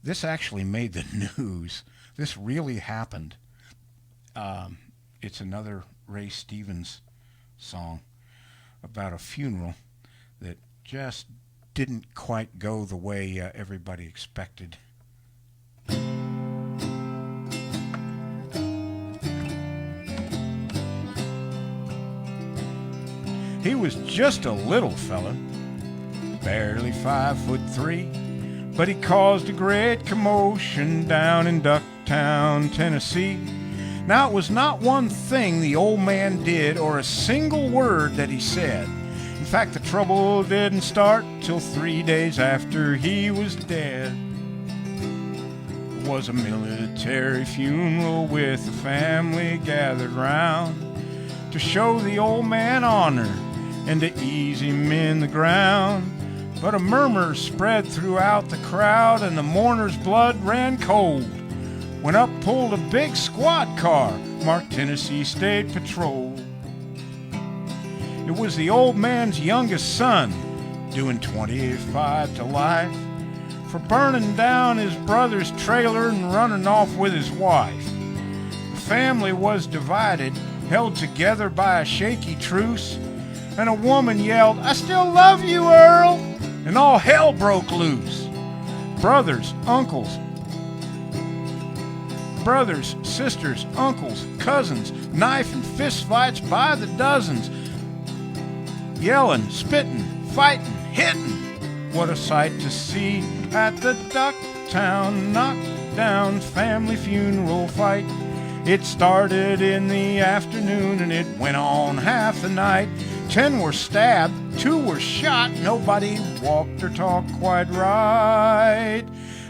This actually made the news. This really happened. It's another Ray Stevens song about a funeral that just didn't quite go the way everybody expected. He was just a little fella, barely 5'3", but he caused a great commotion down in Ducktown, Tennessee. Now, it was not one thing the old man did or a single word that he said. In fact, the trouble didn't start till 3 days after he was dead. It was a military funeral with the family gathered round to show the old man honor and to ease him in the ground. But a murmur spread throughout the crowd and the mourner's blood ran cold when up pulled a big squad car marked Tennessee State Patrol. It was the old man's youngest son doing 25 to life for burning down his brother's trailer and running off with his wife. The family was divided, held together by a shaky truce, and a woman yelled, "I still love you, Earl!" and all hell broke loose. Brothers, sisters, uncles, cousins, knife and fist fights by the dozens, yelling, spitting, fighting, hitting. What a sight to see at the Ducktown knockdown family funeral fight. It started in the afternoon and it went on half the night. 10 were stabbed, 2 were shot, nobody walked or talked quite right.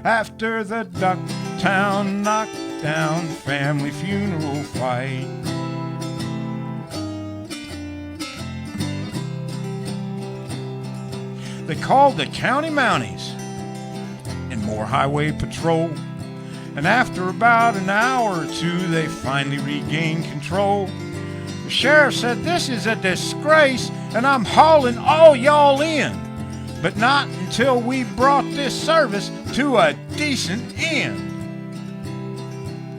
After the Ducktown knockdown family funeral fight. They called the county mounties and more highway patrol. And after about an hour or two, they finally regained control. The sheriff said, "This is a disgrace, and I'm hauling all y'all in. But not until we brought this service to a decent end."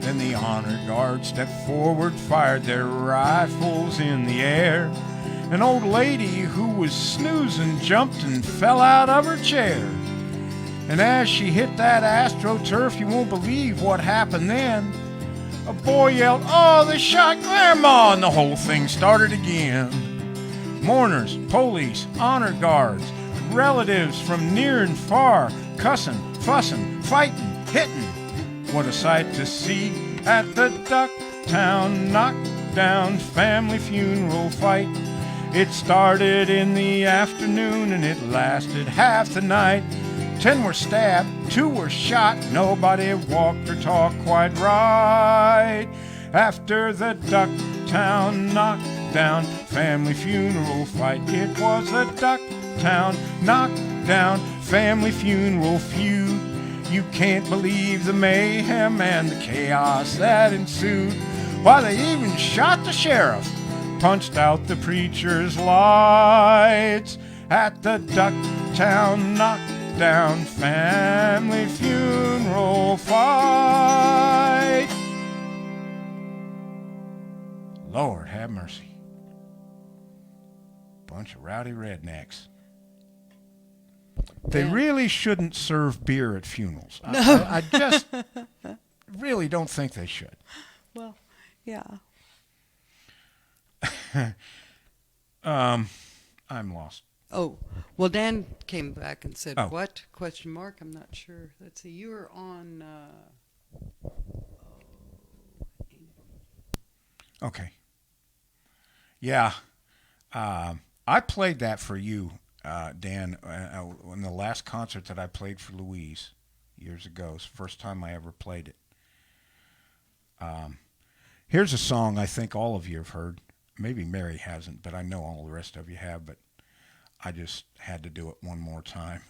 Then the honor guard stepped forward, fired their rifles in the air. An old lady who was snoozing jumped and fell out of her chair. And as she hit that AstroTurf, you won't believe what happened then. A boy yelled, "Oh, they shot Grandma!" and the whole thing started again. Mourners, police, honor guards, relatives from near and far, cussing, fussing, fighting, hitting. What a sight to see at the Ducktown knockdown family funeral fight. It started in the afternoon and it lasted half the night. 10 were stabbed, 2 were shot, nobody walked or talked quite right. After the Ducktown knockdown family funeral fight, it was a Ducktown knockdown family funeral feud. You can't believe the mayhem and the chaos that ensued. Why, they even shot the sheriff punched out the preacher's lights at the Ducktown knockdown family funeral fight. Lord have mercy. Bunch of rowdy rednecks. They really shouldn't serve beer at funerals. No. I just really don't think they should. Well, yeah. I'm lost. Oh, well, Dan came back and said, Oh. what? Question mark? I'm not sure. Let's see. You were on... Okay. Yeah. I played that for you, Dan, in the last concert that I played for Louise years ago. It's the first time I ever played it. Here's a song I think all of you have heard. Maybe Mary hasn't, but I know all the rest of you have, but I just had to do it one more time.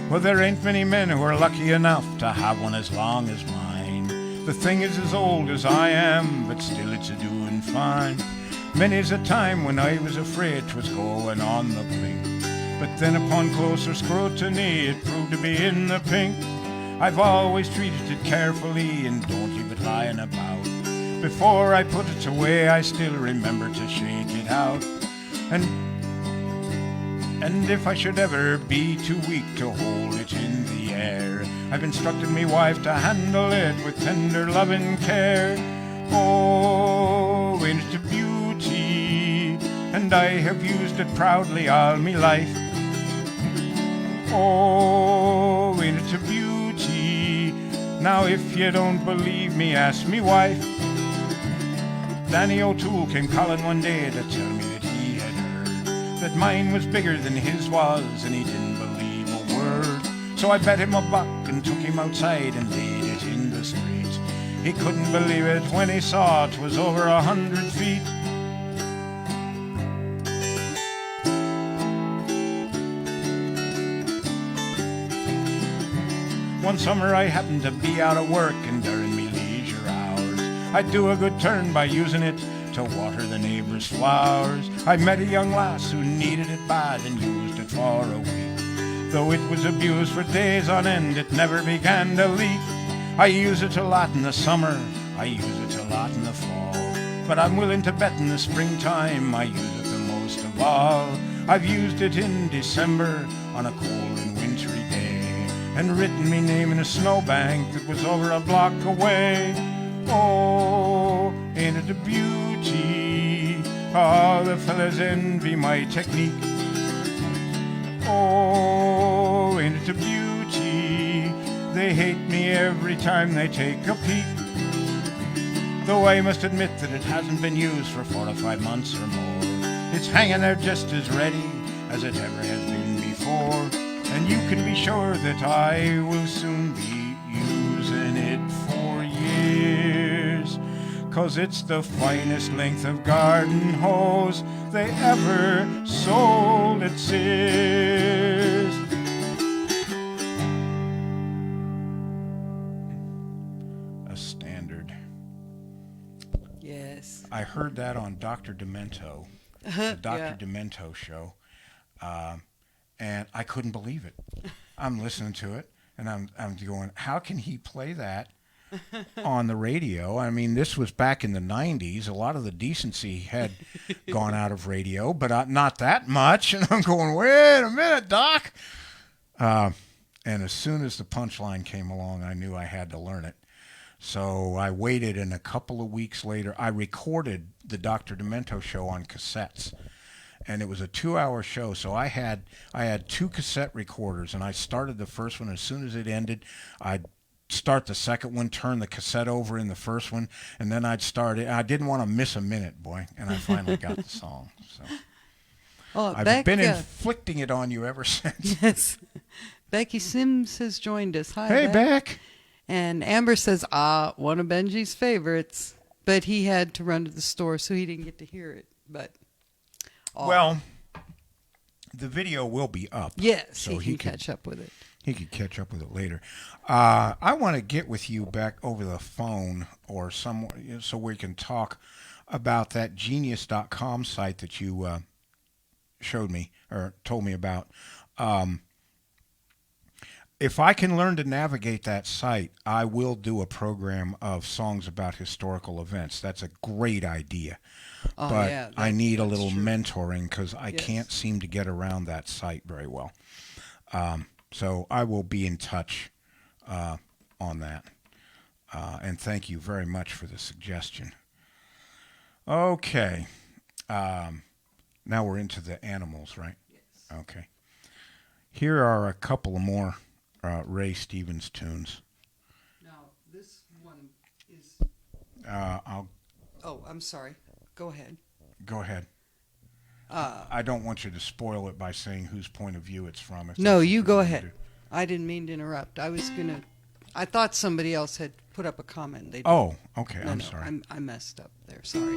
Well, there ain't many men who are lucky enough to have one as long as mine. The thing is as old as I am, but still it's a-doing fine. Many's a time when I was afraid 'twas going on the blink, but then upon closer scrutiny it proved to be in the pink. I've always treated it carefully and don't leave it lying about. Before I put it away I still remember to shake it out. And if I should ever be too weak to hold it in the air, I've instructed me wife to handle it with tender loving care. Oh, ain't it a beauty, and I have used it proudly all me life. Oh, ain't it a beauty, now if you don't believe me, ask me wife. Danny O'Toole came calling one day to tell me that he had heard that mine was bigger than his was, and he didn't believe a word. So I bet him a buck and took him outside and laid it in the street. He couldn't believe it when he saw it was over 100 feet. One summer I happened to be out of work, and during me leisure hours I'd do a good turn by using it to water the neighbors' flowers. I met a young lass who needed it bad and used it for a week. Though it was abused for days on end, it never began to leak. I use it a lot in the summer, I use it a lot in the fall, but I'm willing to bet in the springtime I use it the most of all. I've used it in December on a cold and wintry day, and written me name in a snowbank that was over a block away. Oh, ain't it a beauty? Oh, the fellas envy my technique. Oh, ain't it a beauty? They hate me every time they take a peek. Though I must admit that it hasn't been used for 4 to 5 months or more. It's hanging there just as ready as it ever has been before. And you can be sure that I will soon be using it for years. 'Cause it's the finest length of garden hose they ever sold at Sears. A standard. Yes. I heard that on Dr. Demento, the Dr. Demento show, and I couldn't believe it. I'm listening to it, and I'm going, how can he play that on the radio? I mean, this was back in the 90s. A lot of the decency had gone out of radio, but not that much. And I'm going, wait a minute, Doc. And as soon as the punchline came along, I knew I had to learn it. So I waited, and a couple of weeks later, I recorded the Dr. Demento show on cassettes. And it was a 2-hour show, so I had 2 cassette recorders, and I started the first one. As soon as it ended, I'd start the second one, turn the cassette over in the first one, and then I'd start it. I didn't want to miss a minute, boy, and I finally got the song. So I've been inflicting it on you ever since. Yes. Becky Sims has joined us. Hi, Hey, Beck. And Amber says, one of Benji's favorites, but he had to run to the store, so he didn't get to hear it. But well, the video will be up. yes, so he can catch up with it. He could catch up with it later. I want to get with you back over the phone or somewhere so we can talk about that genius.com site that you showed me or told me about. If I can learn to navigate that site, I will do a program of songs about historical events. That's a great idea. Oh, But yeah, I need a that's little true. mentoring because I Yes. can't seem to get around that site very well. So I will be in touch on that. And thank you very much for the suggestion. Okay. Now we're into the animals, right? Yes. Okay. Here are a couple of more Ray Stevens tunes. Now, this one is... I'll Oh, I'm sorry. Go ahead. go ahead. I don't want you to spoil it by saying whose point of view it's from. If No, that's you what go you're ahead. gonna do. I didn't mean to interrupt. I thought somebody else had put up a comment. They Oh, okay. no, I'm no, sorry. I messed up there. Sorry.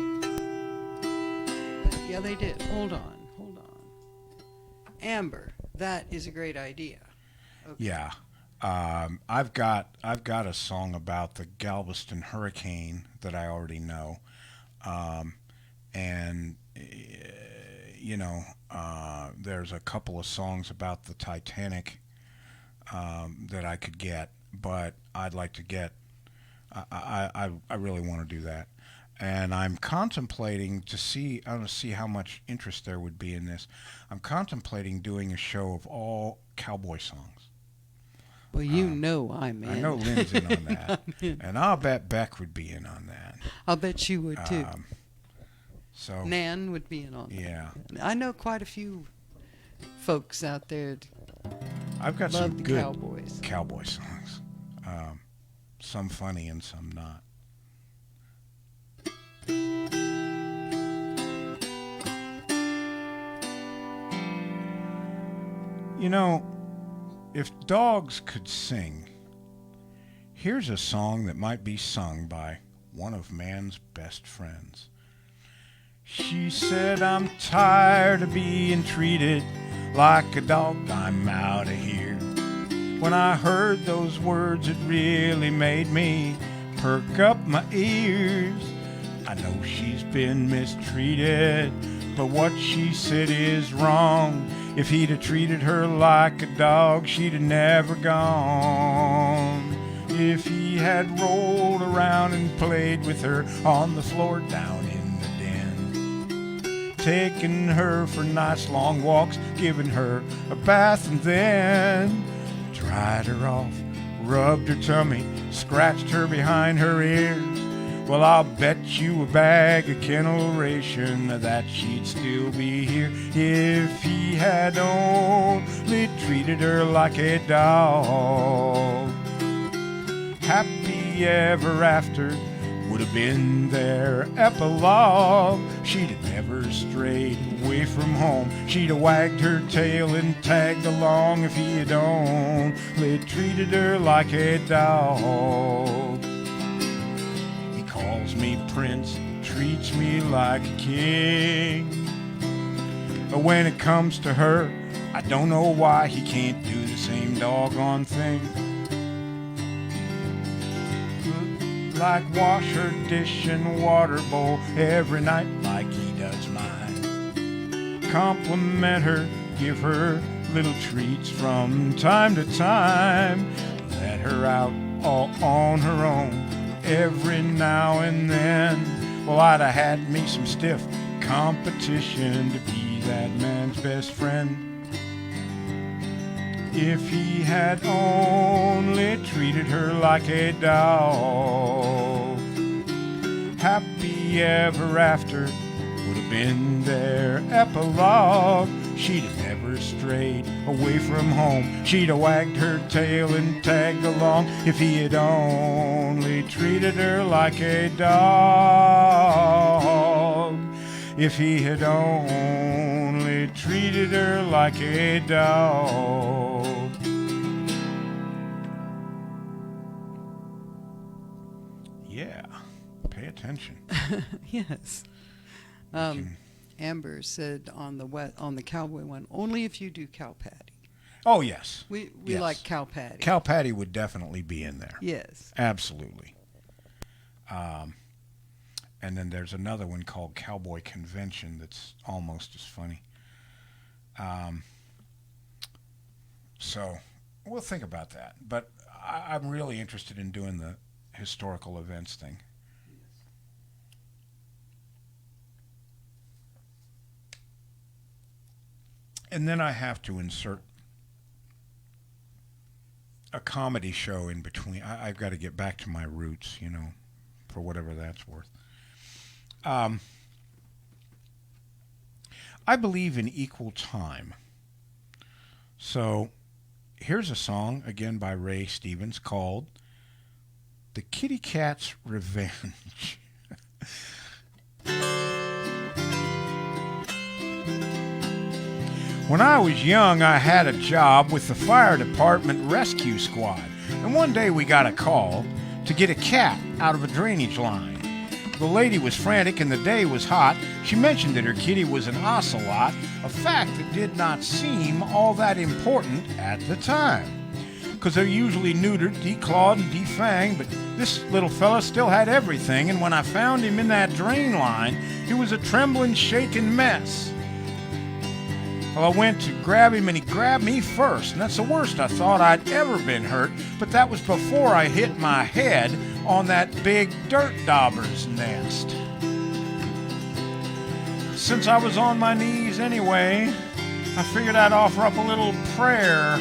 Yeah, they did. Hold on. Amber, that is a great idea. Okay. Yeah. I've got a song about the Galveston hurricane that I already know, and there's a couple of songs about the Titanic that I could get, but I'd like to get. I really want to do that, and I'm contemplating to see. I want to see how much interest there would be in this. I'm contemplating doing a show of all cowboy songs. Well, I'm in. I know Lynn's in on that, I'm in. and I'll bet Beck would be in on that. I'll bet you would too. So Nan would be in on that. yeah, I know quite a few folks out there I've got love some the good Cowboys. cowboy songs. Some funny and some not. You know, if dogs could sing, here's a song that might be sung by one of man's best friends. She said, I'm tired of being treated like a dog, I'm out of here. When I heard those words, it really made me perk up my ears. I know she's been mistreated, but what she said is wrong. If he'd have treated her like a dog, she'd have never gone. If he had rolled around and played with her on the floor down in the den, taken her for nice long walks, given her a bath and then dried her off, rubbed her tummy, scratched her behind her ears, well, I'll bet you a bag of kennel ration that she'd still be here if he had only treated her like a dog. Happy ever after would have been their epilogue. She'd have never strayed away from home. She'd have wagged her tail and tagged along if he had only treated her like a dog. He calls me prince, treats me like a king. But when it comes to her, I don't know why he can't do the same doggone thing. Like wash her dish and water bowl every night like he does mine. Compliment her, give her little treats from time to time. Let her out all on her own every now and then. Well, I'd have had me some stiff competition to be that man's best friend. If he had only treated her like a dog. Happy ever after would have been their epilogue. She'd have never strayed away from home. She'd have wagged her tail and tagged along if he had only treated her like a dog. If he had only treated her like a dog. Yeah, pay attention. Yes. Amber said on the cowboy one, only if you do cow patty. Oh, yes. We Yes. like cow patty. Cow patty would definitely be in there. Yes. Absolutely. And then there's another one called Cowboy Convention that's almost as funny. So we'll think about that. But I'm really interested in doing the historical events thing. And then I have to insert a comedy show in between. I've got to get back to my roots, for whatever that's worth. I believe in equal time. So here's a song, again by Ray Stevens, called The Kitty Cat's Revenge. When I was young, I had a job with the fire department rescue squad, and one day we got a call to get a cat out of a drainage line. The lady was frantic and the day was hot. She mentioned that her kitty was an ocelot, a fact that did not seem all that important at the time, because they're usually neutered, declawed, and defanged, but this little fella still had everything, and when I found him in that drain line, he was a trembling, shaking mess. Well, I went to grab him and he grabbed me first, and that's the worst I thought I'd ever been hurt, but that was before I hit my head on that big dirt dauber's nest. Since I was on my knees anyway, I figured I'd offer up a little prayer.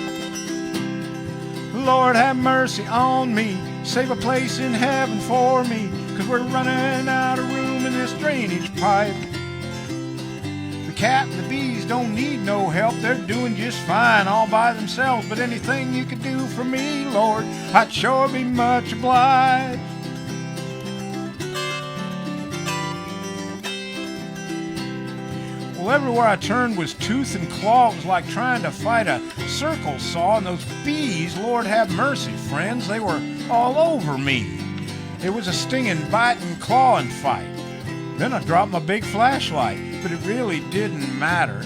Lord, have mercy on me, save a place in heaven for me, 'cause we're running out of room in this drainage pipe. The cat and the bees don't need no help, they're doing just fine all by themselves, but anything you could do for me, Lord, I'd sure be much obliged. Well, everywhere I turned was tooth and claw. It was like trying to fight a circle saw, and those bees, Lord have mercy, friends, they were all over me. It was a stinging, biting, clawing fight. Then I dropped my big flashlight, but it really didn't matter.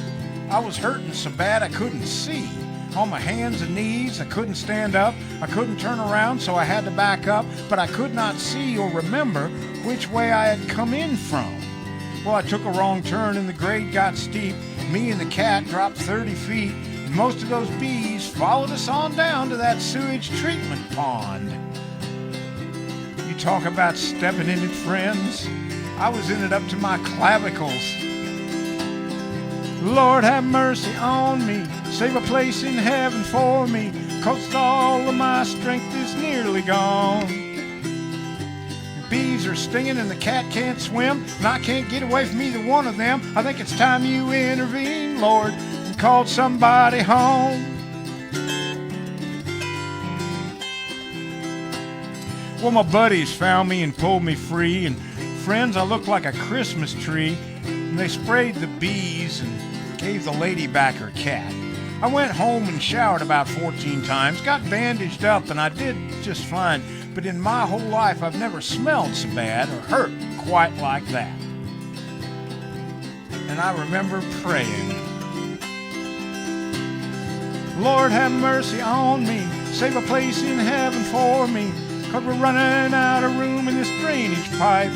I was hurting so bad I couldn't see. On my hands and knees, I couldn't stand up. I couldn't turn around, so I had to back up, but I could not see or remember which way I had come in from. Well, I took a wrong turn and the grade got steep. Me and the cat dropped 30 feet, and most of those bees followed us on down to that sewage treatment pond. You talk about stepping in it, friends. I was in it up to my clavicles. Lord, have mercy on me, save a place in heaven for me, 'cause all of my strength is nearly gone. The bees are stinging and the cat can't swim, and I can't get away from either one of them. I think it's time you intervene, Lord, and called somebody home. Well, my buddies found me and pulled me free, and friends, I looked like a Christmas tree, and they sprayed the bees and gave the lady back her cat. I went home and showered about 14 times, got bandaged up, and I did just fine, but in my whole life I've never smelled so bad or hurt quite like that. And I remember praying, Lord, have mercy on me, save a place in heaven for me, 'cause we're running out of room in this drainage pipe.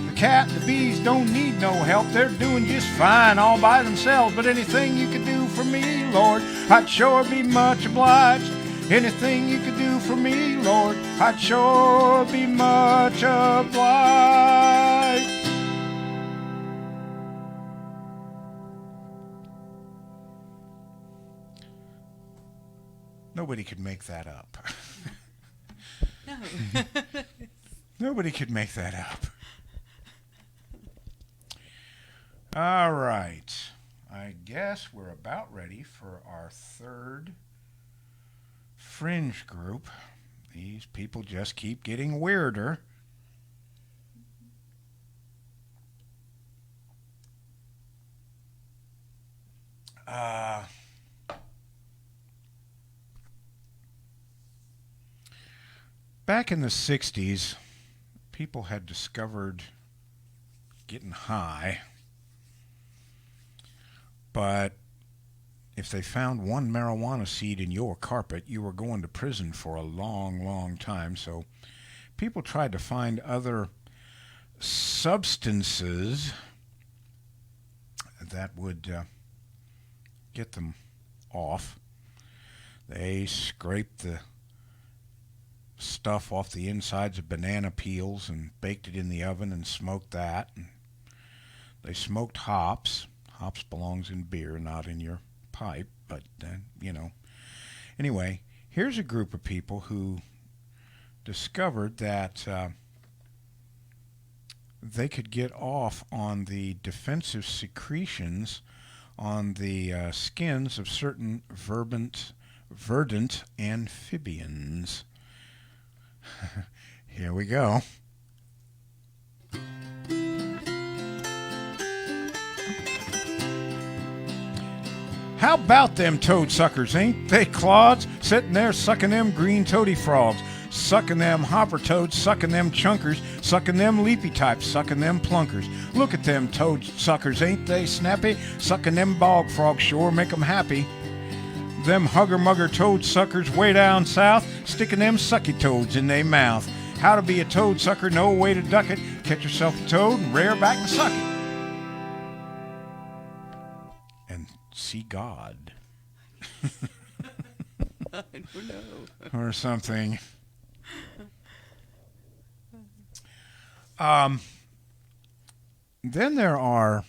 The cat and the bees don't need no help, they're doing just fine all by themselves, but anything you could do for me, Lord, I'd sure be much obliged. Anything you could do for me, Lord, I'd sure be much obliged. Nobody could make that up. No. Nobody could make that up. All right. I guess we're about ready for our third fringe group. These people just keep getting weirder. Back in the 60s, people had discovered getting high, but if they found one marijuana seed in your carpet, you were going to prison for a long, long time. So people tried to find other substances that would get them off. They scraped the stuff off the insides of banana peels and baked it in the oven and smoked that. And they smoked hops. Hops belongs in beer, not in your pipe, but, Anyway, here's a group of people who discovered that they could get off on the defensive secretions on the skins of certain verdant amphibians. Here we go. How about them toad suckers? Ain't they clods? Sitting there sucking them green toady frogs, sucking them hopper toads, sucking them chunkers, sucking them leafy types, sucking them plunkers. Look at them toad suckers, ain't they snappy? Sucking them bog frogs sure make 'em happy. Them hugger-mugger toad suckers way down south, sticking them sucky toads in they mouth. How to be a toad sucker, no way to duck it. Catch yourself a toad and rear back and suck it. And see God. I don't know. Or something. Then there are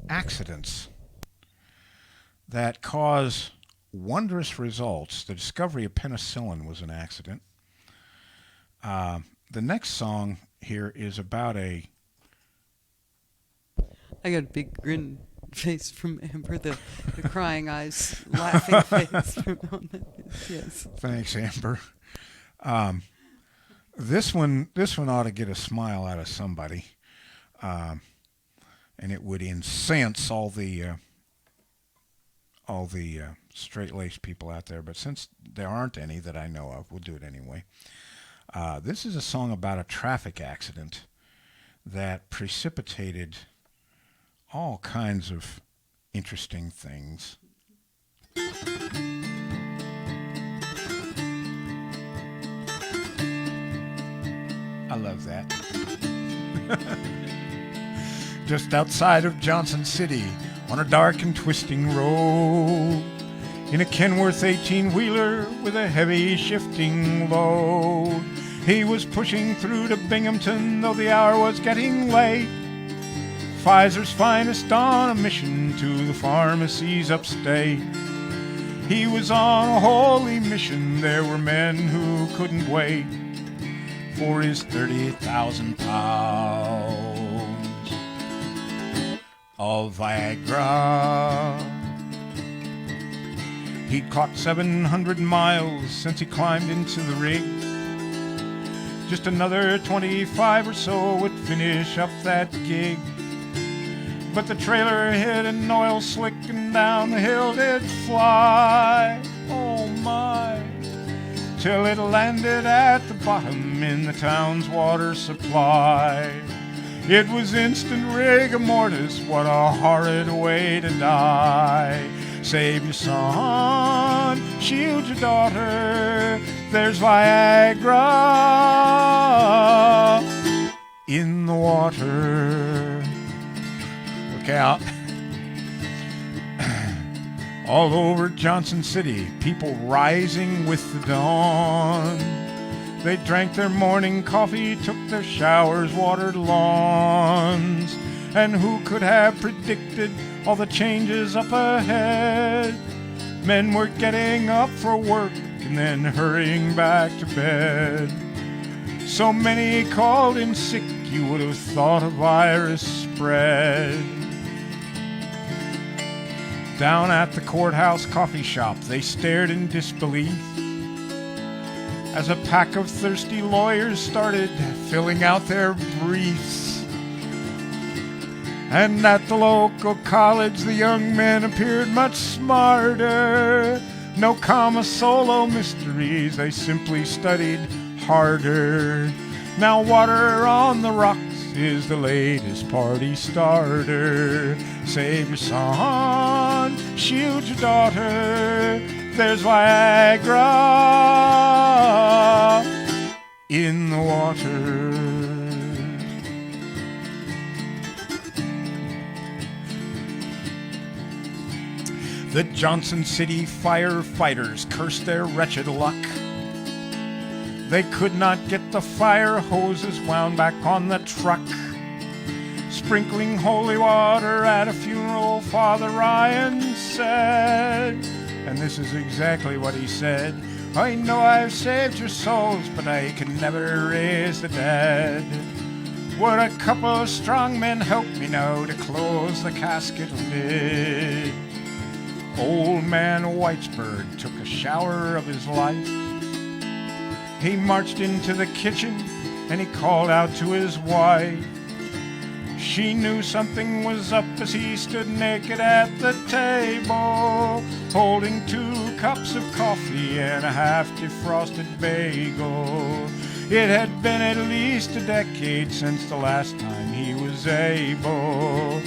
accidents that cause wondrous results. The discovery of penicillin was an accident. The next song here is about I got a big grin face from Amber, the crying eyes, laughing face from on that. Yes. Thanks, Amber. This one ought to get a smile out of somebody, and it would incense all the straight-laced people out there. But since there aren't any that I know of, we'll do it anyway. This is a song about a traffic accident that precipitated all kinds of interesting things. I love that. Just outside of Johnson City, on a dark and twisting road, in a Kenworth 18-wheeler with a heavy shifting load, he was pushing through to Binghamton, though the hour was getting late. Pfizer's finest on a mission to the pharmacies upstate. He was on a holy mission. There were men who couldn't wait for his 30,000 pounds of Viagra. He'd caught 700 miles since he climbed into the rig. Just another 25 or so would finish up that gig. But the trailer hit an oil slick and down the hill did fly. Oh my, till it landed at the bottom in the town's water supply. It was instant rigor mortis, what a horrid way to die. Save your son, shield your daughter, there's Viagra in the water. Look out. All over Johnson City, people rising with the dawn. They drank their morning coffee, took their showers, watered lawns. And who could have predicted all the changes up ahead? Men were getting up for work and then hurrying back to bed. So many called in sick, you would have thought a virus spread. Down at the courthouse coffee shop, they stared in disbelief as a pack of thirsty lawyers started filling out their briefs. And at the local college, the young men appeared much smarter. No comma solo mysteries, they simply studied harder. Now water on the rocks is the latest party starter. Save your son, shield your daughter. There's Viagra in the water. The Johnson City firefighters cursed their wretched luck. They could not get the fire hoses wound back on the truck. Sprinkling holy water at a funeral, Father Ryan said, and this is exactly what he said, I know I've saved your souls, but I can never raise the dead. Would a couple of strong men help me now to close the casket lid? Old man Whitesburg took a shower of his life. He marched into the kitchen and he called out to his wife. She knew something was up as he stood naked at the table, holding 2 cups of coffee and a half-defrosted bagel. It had been at least a decade since the last time he was able.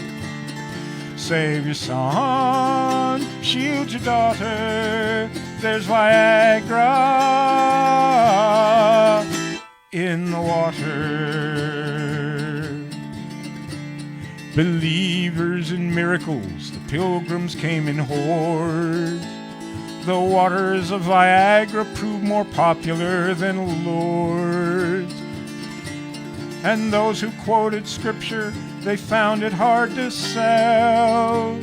Save your son, shield your daughter, there's Viagra in the water. Believers in miracles, the pilgrims came in hordes. The waters of Viagra proved more popular than Lourdes. And those who quoted scripture, they found it hard to sell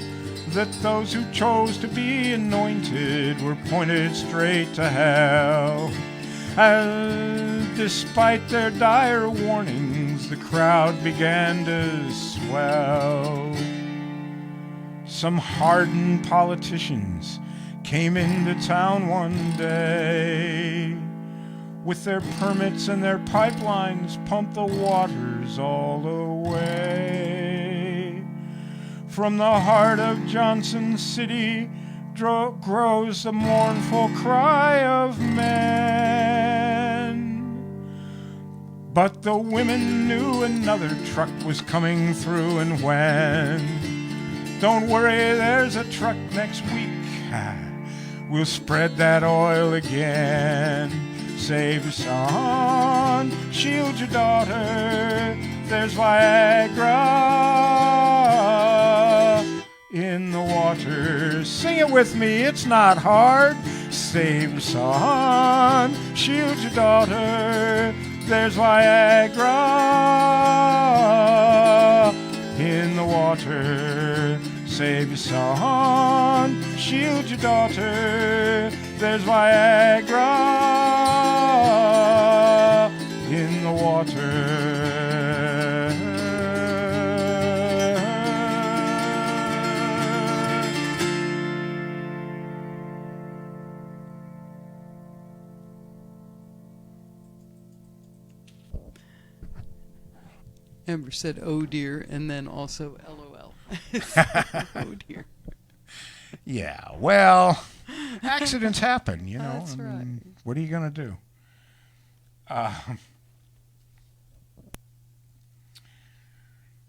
that those who chose to be anointed were pointed straight to hell. And despite their dire warnings, the crowd began to swell. Some hardened politicians came into town one day. With their permits and their pipelines, pumped the waters all away. From the heart of Johnson City grows the mournful cry of men. But the women knew another truck was coming through, and when, don't worry, there's a truck next week. We'll spread that oil again. Save your son, shield your daughter, there's Viagra in the water. Sing it with me, it's not hard. Save your son, shield your daughter, there's Viagra in the water. Save your son, shield your daughter, there's Viagra in the water. Amber said, oh dear, and then also LOL. Oh dear. Yeah, well, accidents happen, you know. That's I mean, right. what are you going to do?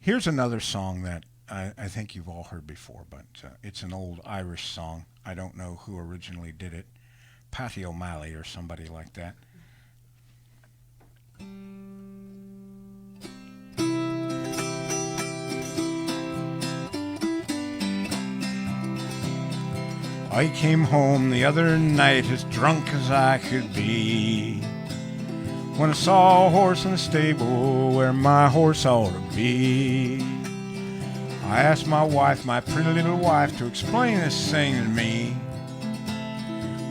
Here's another song that I think you've all heard before, but it's an old Irish song. I don't know who originally did it. Patty O'Malley or somebody like that. I came home the other night as drunk as I could be, when I saw a horse in the stable where my horse ought to be. I asked my wife, my pretty little wife, to explain this thing to me.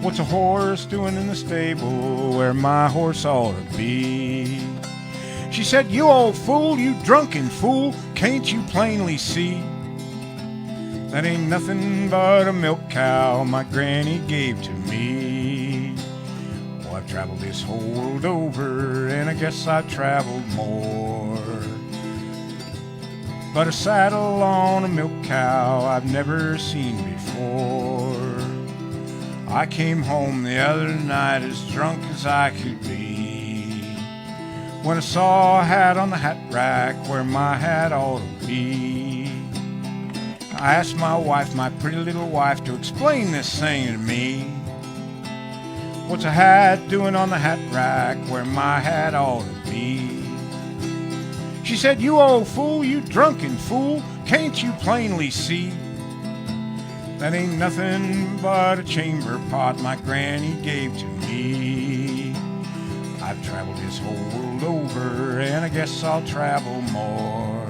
What's a horse doing in the stable where my horse ought to be? She said, you old fool, you drunken fool, can't you plainly see? That ain't nothing but a milk cow my granny gave to me. Oh, I've traveled this whole world over, and I guess I've traveled more. But a saddle on a milk cow I've never seen before. I came home the other night as drunk as I could be, when I saw a hat on the hat rack where my hat ought to be. I asked my wife, my pretty little wife, to explain this thing to me. What's a hat doing on the hat rack where my hat ought to be? She said, you old fool, you drunken fool, can't you plainly see? That ain't nothing but a chamber pot my granny gave to me. I've traveled this whole world over, and I guess I'll travel more.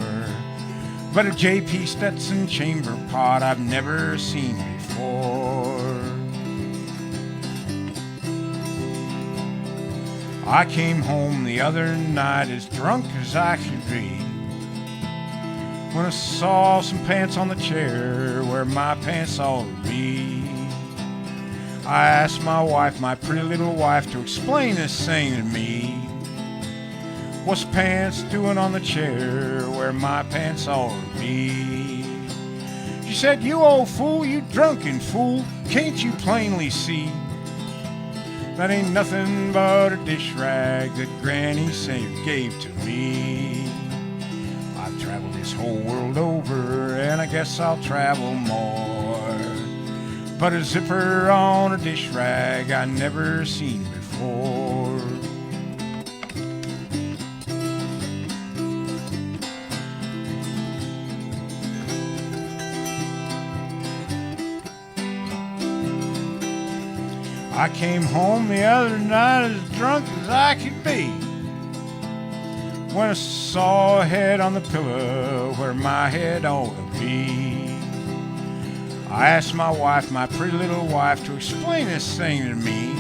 But a J.P. Stetson chamber pot I've never seen before. I came home the other night as drunk as I could be, when I saw some pants on the chair where my pants ought to be. I asked my wife, my pretty little wife, to explain this thing to me. What's pants doing on the chair where my pants ought to be? She said, you old fool, you drunken fool, can't you plainly see? That ain't nothing but a dish rag that Granny gave to me. I've traveled this whole world over, and I guess I'll travel more. But a zipper on a dish rag I never seen before. I came home the other night as drunk as I could be, when I saw a head on the pillow where my head ought to be. I asked my wife, my pretty little wife, to explain this thing to me.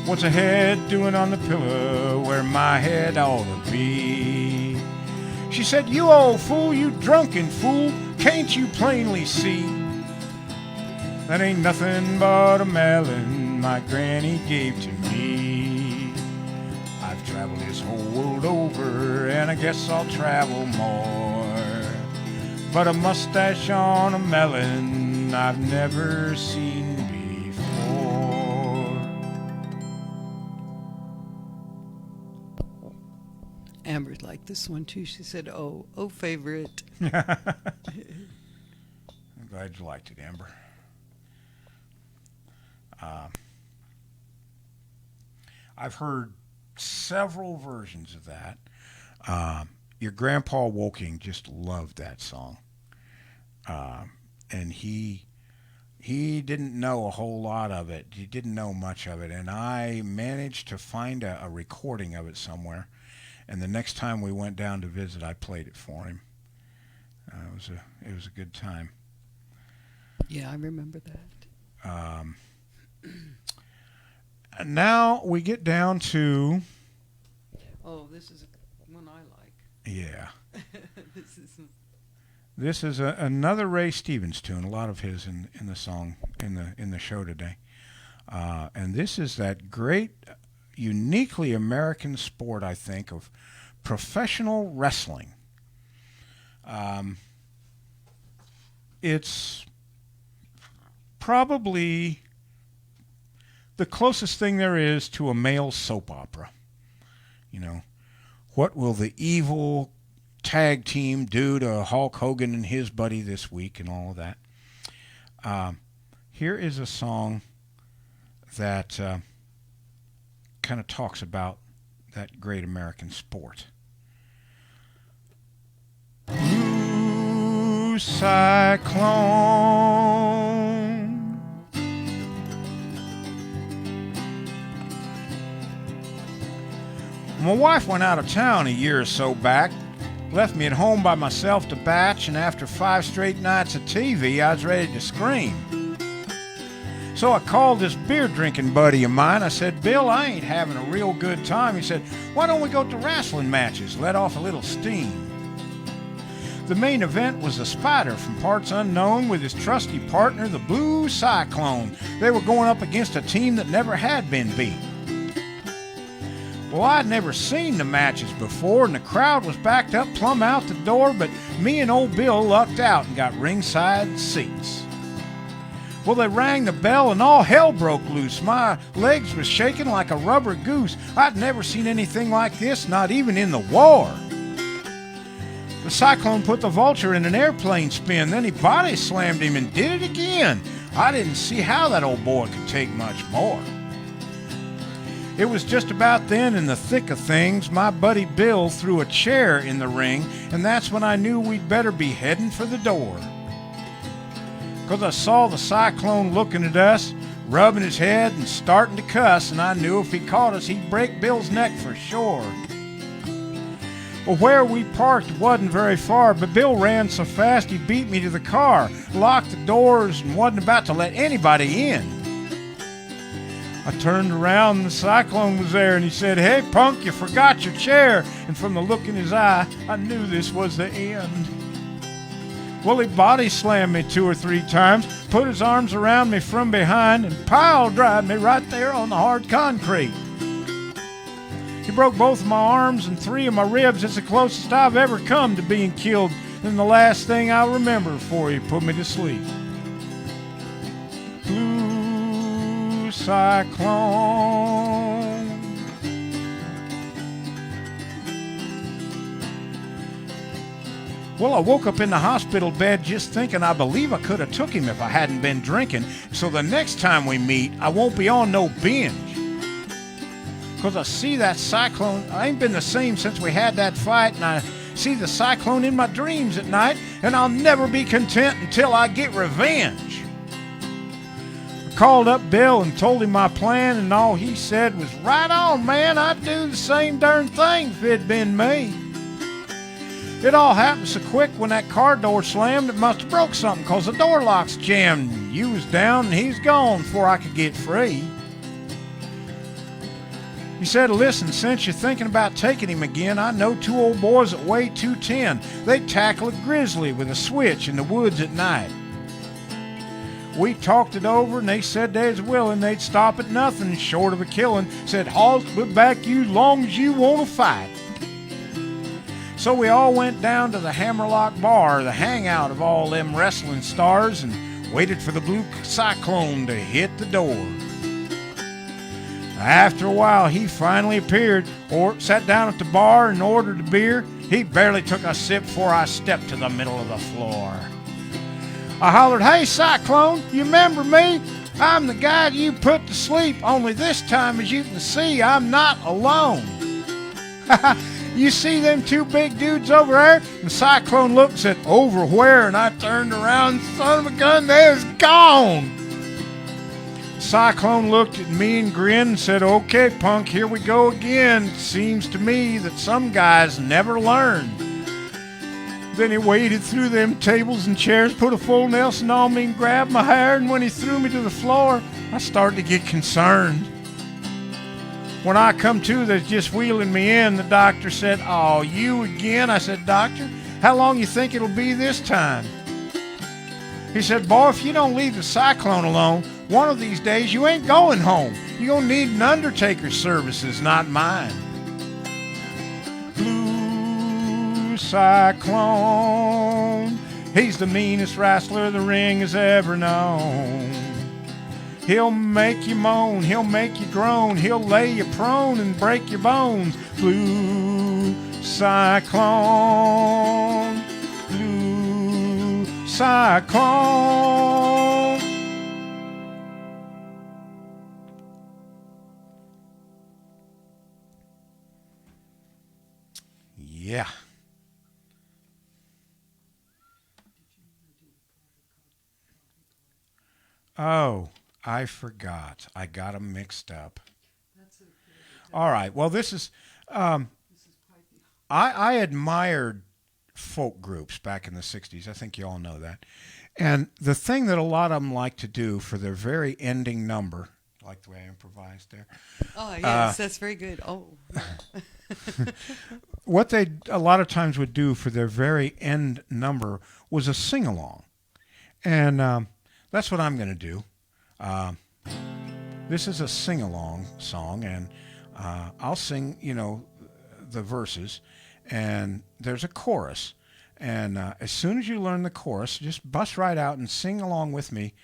What's a head doing on the pillow where my head ought to be? She said, you old fool, you drunken fool, can't you plainly see? That ain't nothing but a melon my granny gave to me. I've traveled this whole world over, and I guess I'll travel more. But a mustache on a melon I've never seen before. Amber liked this one too. She said, oh, favorite. I'm glad you liked it, Amber. I've heard several versions of that. Your grandpa Woking just loved that song, and he didn't know a whole lot of it. He didn't know much of it, and I managed to find a recording of it somewhere. And the next time we went down to visit, I played it for him. It was a good time. Yeah, I remember that. And now we get down to... Oh, this is one I like. Yeah. This is another Ray Stevens tune. A lot of his in the song in the show today. And this is that great, uniquely American sport, I think, of professional wrestling. It's probably the closest thing there is to a male soap opera. You know, what will the evil tag team do to Hulk Hogan and his buddy this week and all of that? Here is a song that kind of talks about that great American sport. Blue Cyclone, my wife went out of town a year or so back, left me at home by myself to batch, and after 5 straight nights of TV, I was ready to scream. So I called this beer-drinking buddy of mine. I said, Bill, I ain't having a real good time. He said, why don't we go to wrestling matches, let off a little steam? The main event was the Spider from Parts Unknown with his trusty partner, the Blue Cyclone. They were going up against a team that never had been beat. Well, I'd never seen the matches before, and the crowd was backed up plumb out the door, but me and old Bill lucked out and got ringside seats. Well, they rang the bell and all hell broke loose. My legs was shaking like a rubber goose. I'd never seen anything like this, not even in the war. The cyclone put the vulture in an airplane spin. Then he body slammed him and did it again. I didn't see how that old boy could take much more. It was just about then, in the thick of things, my buddy Bill threw a chair in the ring, and that's when I knew we'd better be heading for the door. 'Cause I saw the cyclone looking at us, rubbing his head and starting to cuss, and I knew if he caught us, he'd break Bill's neck for sure. Well, where we parked wasn't very far, but Bill ran so fast he beat me to the car, locked the doors, and wasn't about to let anybody in. I turned around and the cyclone was there, and he said, "Hey, punk, you forgot your chair." And from the look in his eye, I knew this was the end. Well, he body slammed me 2 or 3 times, put his arms around me from behind, and pile drive me right there on the hard concrete. He broke both of my arms and 3 of my ribs. It's the closest I've ever come to being killed, and the last thing I remember before he put me to sleep. Blue cyclone. Well, I woke up in the hospital bed just thinking I believe I could have took him if I hadn't been drinking. So the next time we meet, I won't be on no binge. 'Cause I see that cyclone. I ain't been the same since we had that fight, and I see the cyclone in my dreams at night, and I'll never be content until I get revenge. I called up Bill and told him my plan, and all he said was, "Right on, man, I'd do the same darn thing if it'd been me." It all happened so quick when that car door slammed, it must have broke something 'cause the door lock's jammed. You was down and he's gone before I could get free. He said, "Listen, since you're thinking about taking him again, I know 2 old boys that weigh 210. They'd tackle a grizzly with a switch in the woods at night." We talked it over, and they said they was willing. They'd stop at nothing short of a killing. Said, "Hoss, we'll back you long as you want to fight." So we all went down to the Hammerlock Bar, the hangout of all them wrestling stars, and waited for the blue cyclone to hit the door. After a while, he finally appeared, or sat down at the bar and ordered a beer. He barely took a sip before I stepped to the middle of the floor. I hollered, "Hey, Cyclone, you remember me? I'm the guy you put to sleep, only this time, as you can see, I'm not alone." "You see them 2 big dudes over there?" And Cyclone looked and said, "Over where?" And I turned around, son of a gun, they was gone. Cyclone looked at me and grinned and said, "Okay, punk, here we go again. Seems to me that some guys never learn." Then he waded through them tables and chairs, put a full Nelson on me and grabbed my hair, and when he threw me to the floor, I started to get concerned. When I come to, they're just wheeling me in. The doctor said, "Oh, you again?" I said, "Doctor, how long you think it'll be this time?" He said, "Boy, if you don't leave the cyclone alone, one of these days you ain't going home. You're going to need an undertaker's services, not mine." Blue cyclone, he's the meanest wrestler the ring has ever known. He'll make you moan, he'll make you groan, he'll lay you prone and break your bones. Blue cyclone, blue cyclone. Yeah. Oh, I forgot. I got them mixed up. All right. Well, this is. I admired folk groups back in the 60s. I think you all know that. And the thing that a lot of them like to do for their very ending number, like the way I improvised there. Oh, yes, that's very good. Oh. What they a lot of times would do for their very end number was a sing-along. And that's what I'm going to do. This is a sing-along song, and I'll sing, the verses, and there's a chorus. And as soon as you learn the chorus, just bust right out and sing along with me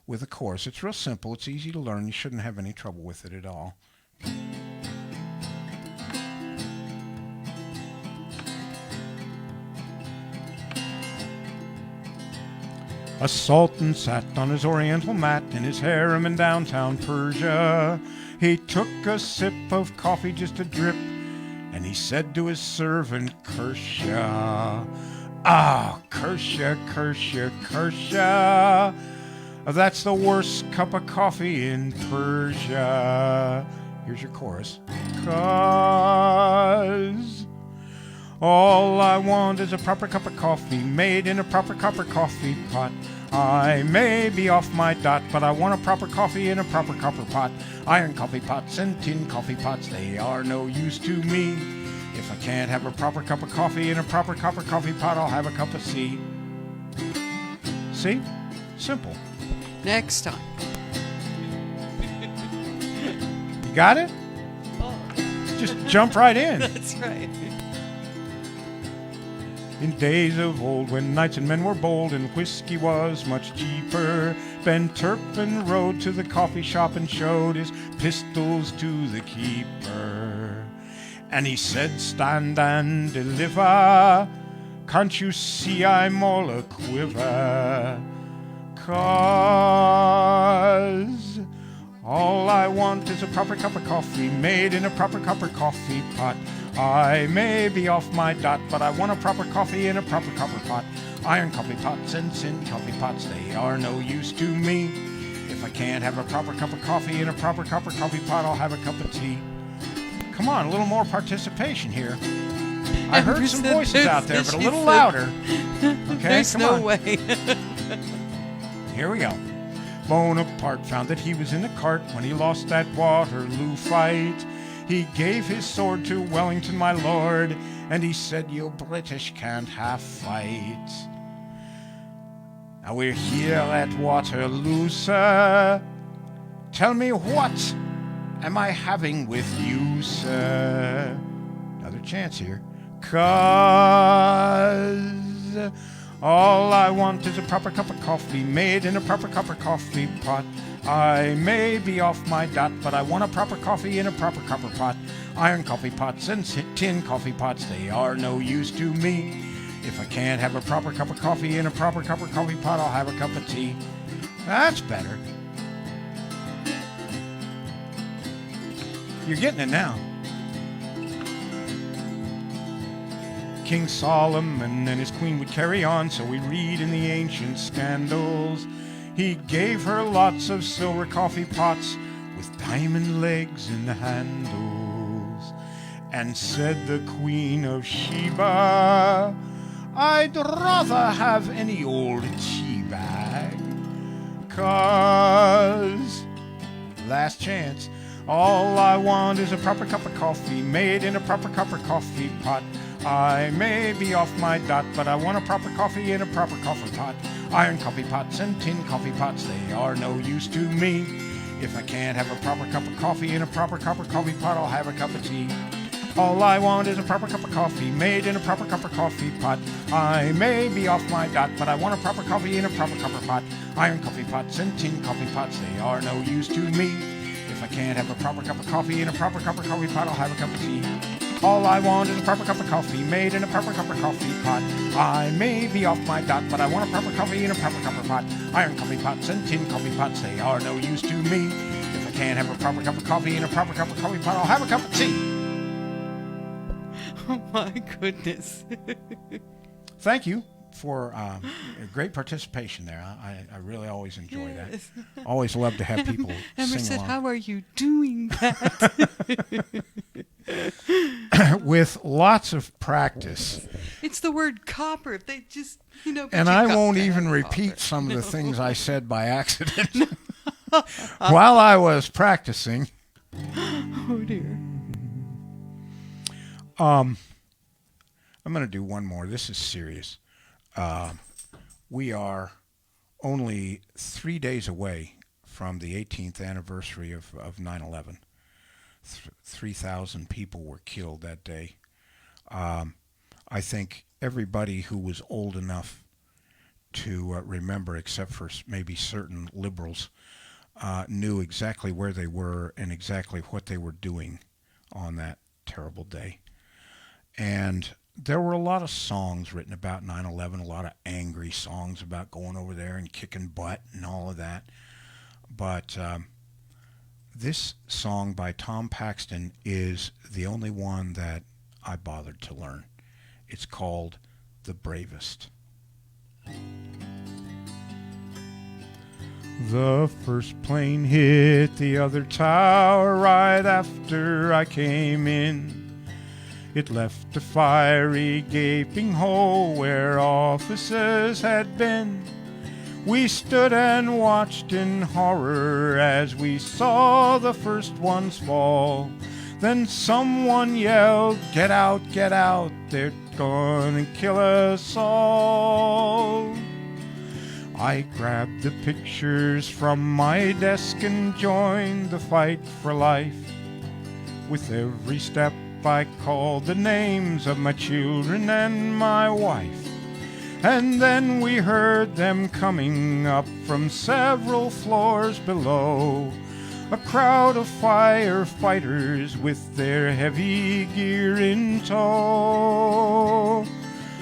with the chorus. It's real simple. It's easy to learn. You shouldn't have any trouble with it at all. A sultan sat on his oriental mat in his harem in downtown Persia. He took a sip of coffee, just a drip, and he said to his servant, curse ya. Ah, curse ya, curse ya, curse ya. That's the worst cup of coffee in Persia. Here's your chorus. 'Cause all I want is a proper cup of coffee made in a proper copper coffee pot. I may be off my dot, but I want a proper coffee in a proper copper pot. Iron coffee pots and tin coffee pots, they are no use to me. If I can't have a proper cup of coffee in a proper copper coffee pot, I'll have a cup of tea. See? Simple. Next time. You got it? Just jump right in. That's right. In days of old, when knights and men were bold and whiskey was much cheaper, Ben Turpin rode to the coffee shop and showed his pistols to the keeper. And he said, stand and deliver, can't you see I'm all a quiver? 'Cause all I want is a proper cup of coffee made in a proper copper coffee pot. I may be off my dot, but I want a proper coffee in a proper copper pot. Iron coffee pots and tin coffee pots, they are no use to me. If I can't have a proper cup of coffee in a proper copper coffee pot, I'll have a cup of tea. Come on, a little more participation here. I heard some voices out there, but a little louder. Okay, There's come no on. way. Here we go. Bonaparte found that he was in a cart when he lost that Waterloo fight. He gave his sword to Wellington, my lord, and he said, you British can't half fight. Now we're here at Waterloo, sir. Tell me, what am I having with you, sir? Another chance here. 'Cause all I want is a proper cup of coffee made in a proper copper coffee pot. I may be off my dot, but I want a proper coffee in a proper copper pot. Iron coffee pots and tin coffee pots, they are no use to me. If I can't have a proper cup of coffee in a proper copper coffee pot, I'll have a cup of tea. That's better. You're getting it now. King Solomon and his queen would carry on, so we read in the ancient scandals. He gave her lots of silver coffee pots with diamond legs in the handles. And said the Queen of Sheba, I'd rather have any old tea bag. 'Cause, last chance, all I want is a proper cup of coffee made in a proper copper coffee pot. I may be off my dot, but I want a proper coffee in a proper coffee pot. Iron coffee pots and tin coffee pots, they are no use to me. If I can't have a proper cup of coffee in a proper copper coffee pot, I'll have a cup of tea. All I want is a proper cup of coffee made in a proper copper coffee pot. I may be off my dot, but I want a proper coffee in a proper copper pot. Iron coffee pots and tin coffee pots, they are no use to me. If I can't have a proper cup of coffee in a proper copper coffee pot, I'll have a cup of tea. All I want is a proper cup of coffee made in a proper copper coffee pot. I may be off my dot, but I want a proper coffee in a proper copper pot. Iron coffee pots and tin coffee pots, they are no use to me. If I can't have a proper cup of coffee in a proper cup of coffee pot, I'll have a cup of tea. Oh my goodness. Thank you for a great participation there. I really always enjoy that. Always love to have people Emma sing said, along. how are you doing that? With lots of practice. It's the word copper. They just, but And you I got won't to even have repeat copper. some of the things I said by accident while I was practicing. Oh dear. I'm going to do one more. This is serious. We are only 3 days away from the 18th anniversary of 9/11. 3,000 people were killed that day. I think everybody who was old enough to remember, except for maybe certain liberals, knew exactly where they were and exactly what they were doing on that terrible day. And there were a lot of songs written about 9/11, a lot of angry songs about going over there and kicking butt and all of that. But this song by Tom Paxton is the only one that I bothered to learn. It's called The Bravest. The first plane hit the other tower right after I came in. It left a fiery, gaping hole where officers had been. We stood and watched in horror as we saw the first ones fall. Then someone yelled, get out, they're gonna kill us all. I grabbed the pictures from my desk and joined the fight for life. With every step I called the names of my children and my wife. And then we heard them coming up from several floors below. A crowd of firefighters with their heavy gear in tow.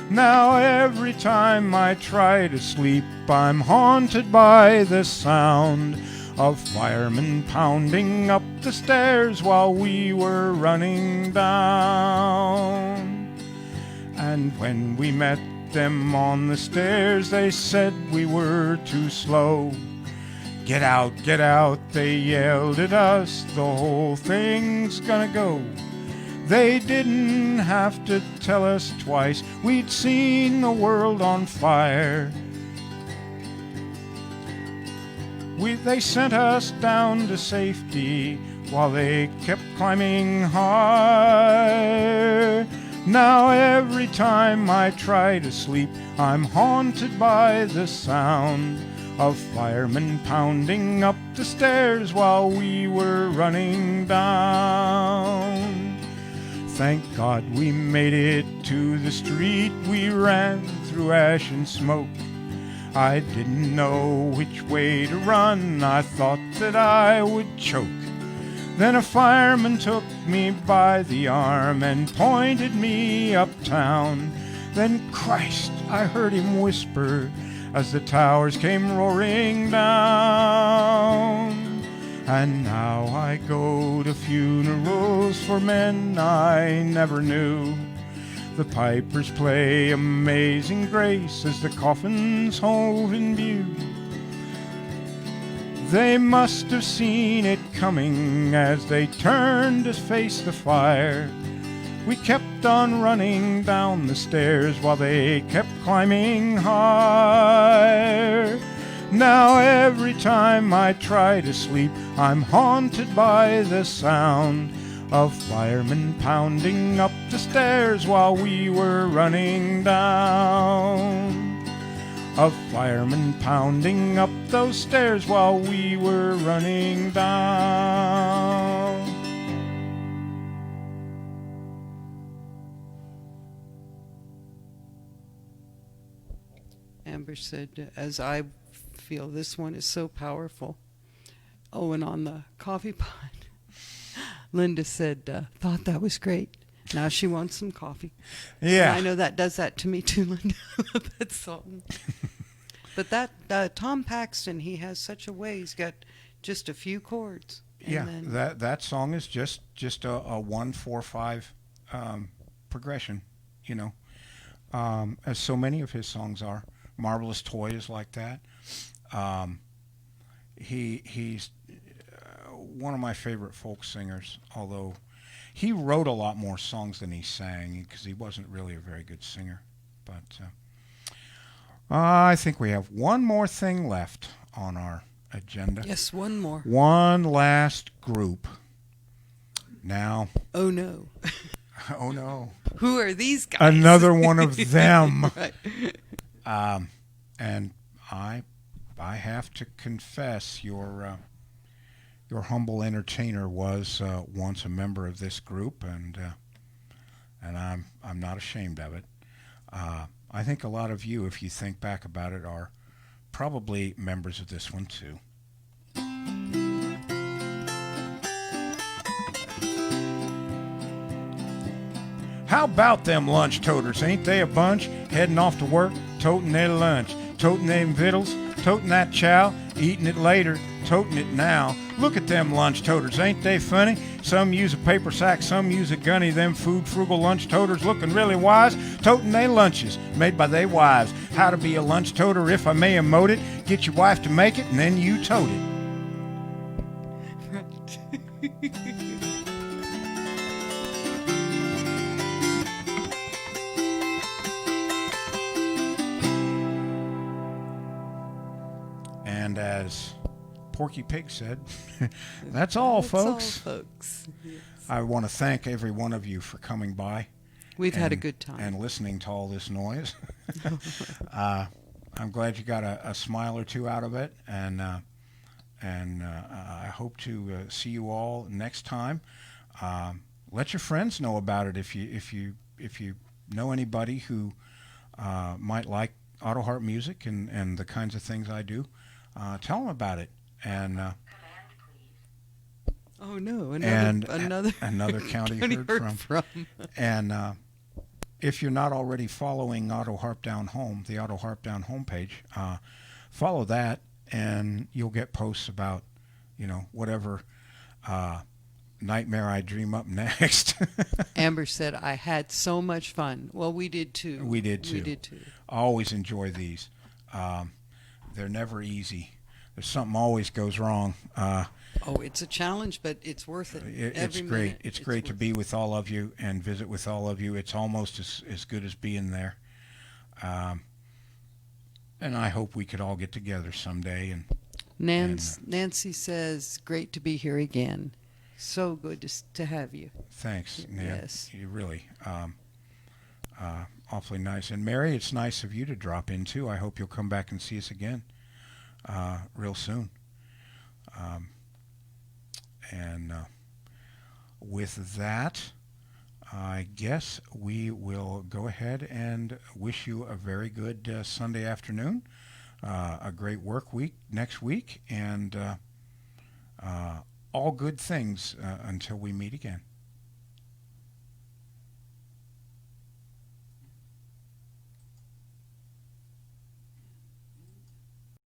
Now every time I try to sleep, I'm haunted by the sound of firemen pounding up the stairs while we were running down. And when we met them on the stairs, they said we were too slow. Get out, they yelled at us, the whole thing's gonna go. They didn't have to tell us twice, we'd seen the world on fire. They sent us down to safety while they kept climbing higher. Now every time I try to sleep, I'm haunted by the sound of firemen pounding up the stairs while we were running down. Thank God we made it to the street. We ran through ash and smoke. I didn't know which way to run. I thought that I would choke. Then a fireman took me by the arm and pointed me uptown. Then, Christ, I heard him whisper as the towers came roaring down. And now I go to funerals for men I never knew. The pipers play Amazing Grace as the coffins hove in view. They must have seen it coming as they turned to face the fire. We kept on running down the stairs while they kept climbing higher. Now every time I try to sleep, I'm haunted by the sound of firemen pounding up the stairs while we were running down. Of firemen pounding up those stairs while we were running down. Amber said, as I feel this one is so powerful. Oh, and on the coffee pot, Linda said, thought that was great. Now she wants some coffee. Yeah. And I know that does that to me too, Linda. That song. But that Tom Paxton, he has such a way. He's got just a few chords. Yeah, that song is just a 1-4-5 progression, you know, as so many of his songs are. Marvelous Toy is like that. He's one of my favorite folk singers, although he wrote a lot more songs than he sang because he wasn't really a very good singer. But I think we have one more thing left on our agenda. Yes, one more. One last group. Now. Oh, no. Oh, no. Who are these guys? Another one of them. Right. And I have to confess, your humble entertainer was once a member of this group, and I'm not ashamed of it. I think a lot of you, if you think back about it, are probably members of this one too. How about them lunch toters? Ain't they a bunch? Heading off to work, toting their lunch, toting them victuals, toting that chow, eating it later, toting it now. Look at them lunch toters, ain't they funny? Some use a paper sack, some use a gunny. Them food frugal lunch toters looking really wise, toting they lunches made by they wives. How to be a lunch toter, if I may emote it. Get your wife to make it, and then you tote it. And as Porky Pig said, that's all, folks. All, folks. Yes. I want to thank every one of you for coming by. We've had a good time. And listening to all this noise. I'm glad you got a smile or two out of it, and I hope to see you all next time. Let your friends know about it if you know anybody who might like Autoharp music and the kinds of things I do. Tell them about it. And oh no, another county heard from. And if you're not already following Autoharp Down Home, the Autoharp Down Home page, follow that, and you'll get posts about, whatever nightmare I dream up next. Amber said, I had so much fun. Well, we did too. We did too. I always enjoy these. They're never easy. There's something always goes wrong. It's a challenge, but it's worth it. It's great. Minute, it's great to be with all of you and visit with all of you. It's almost as good as being there. And I hope we could all get together someday. And Nancy says, great to be here again. So good to have you. Thanks, Nan. Yes. You really awfully nice. And Mary, it's nice of you to drop in too. I hope you'll come back and see us again real soon. And with that, I guess we will go ahead and wish you a very good Sunday afternoon, a great work week next week, and all good things until we meet again.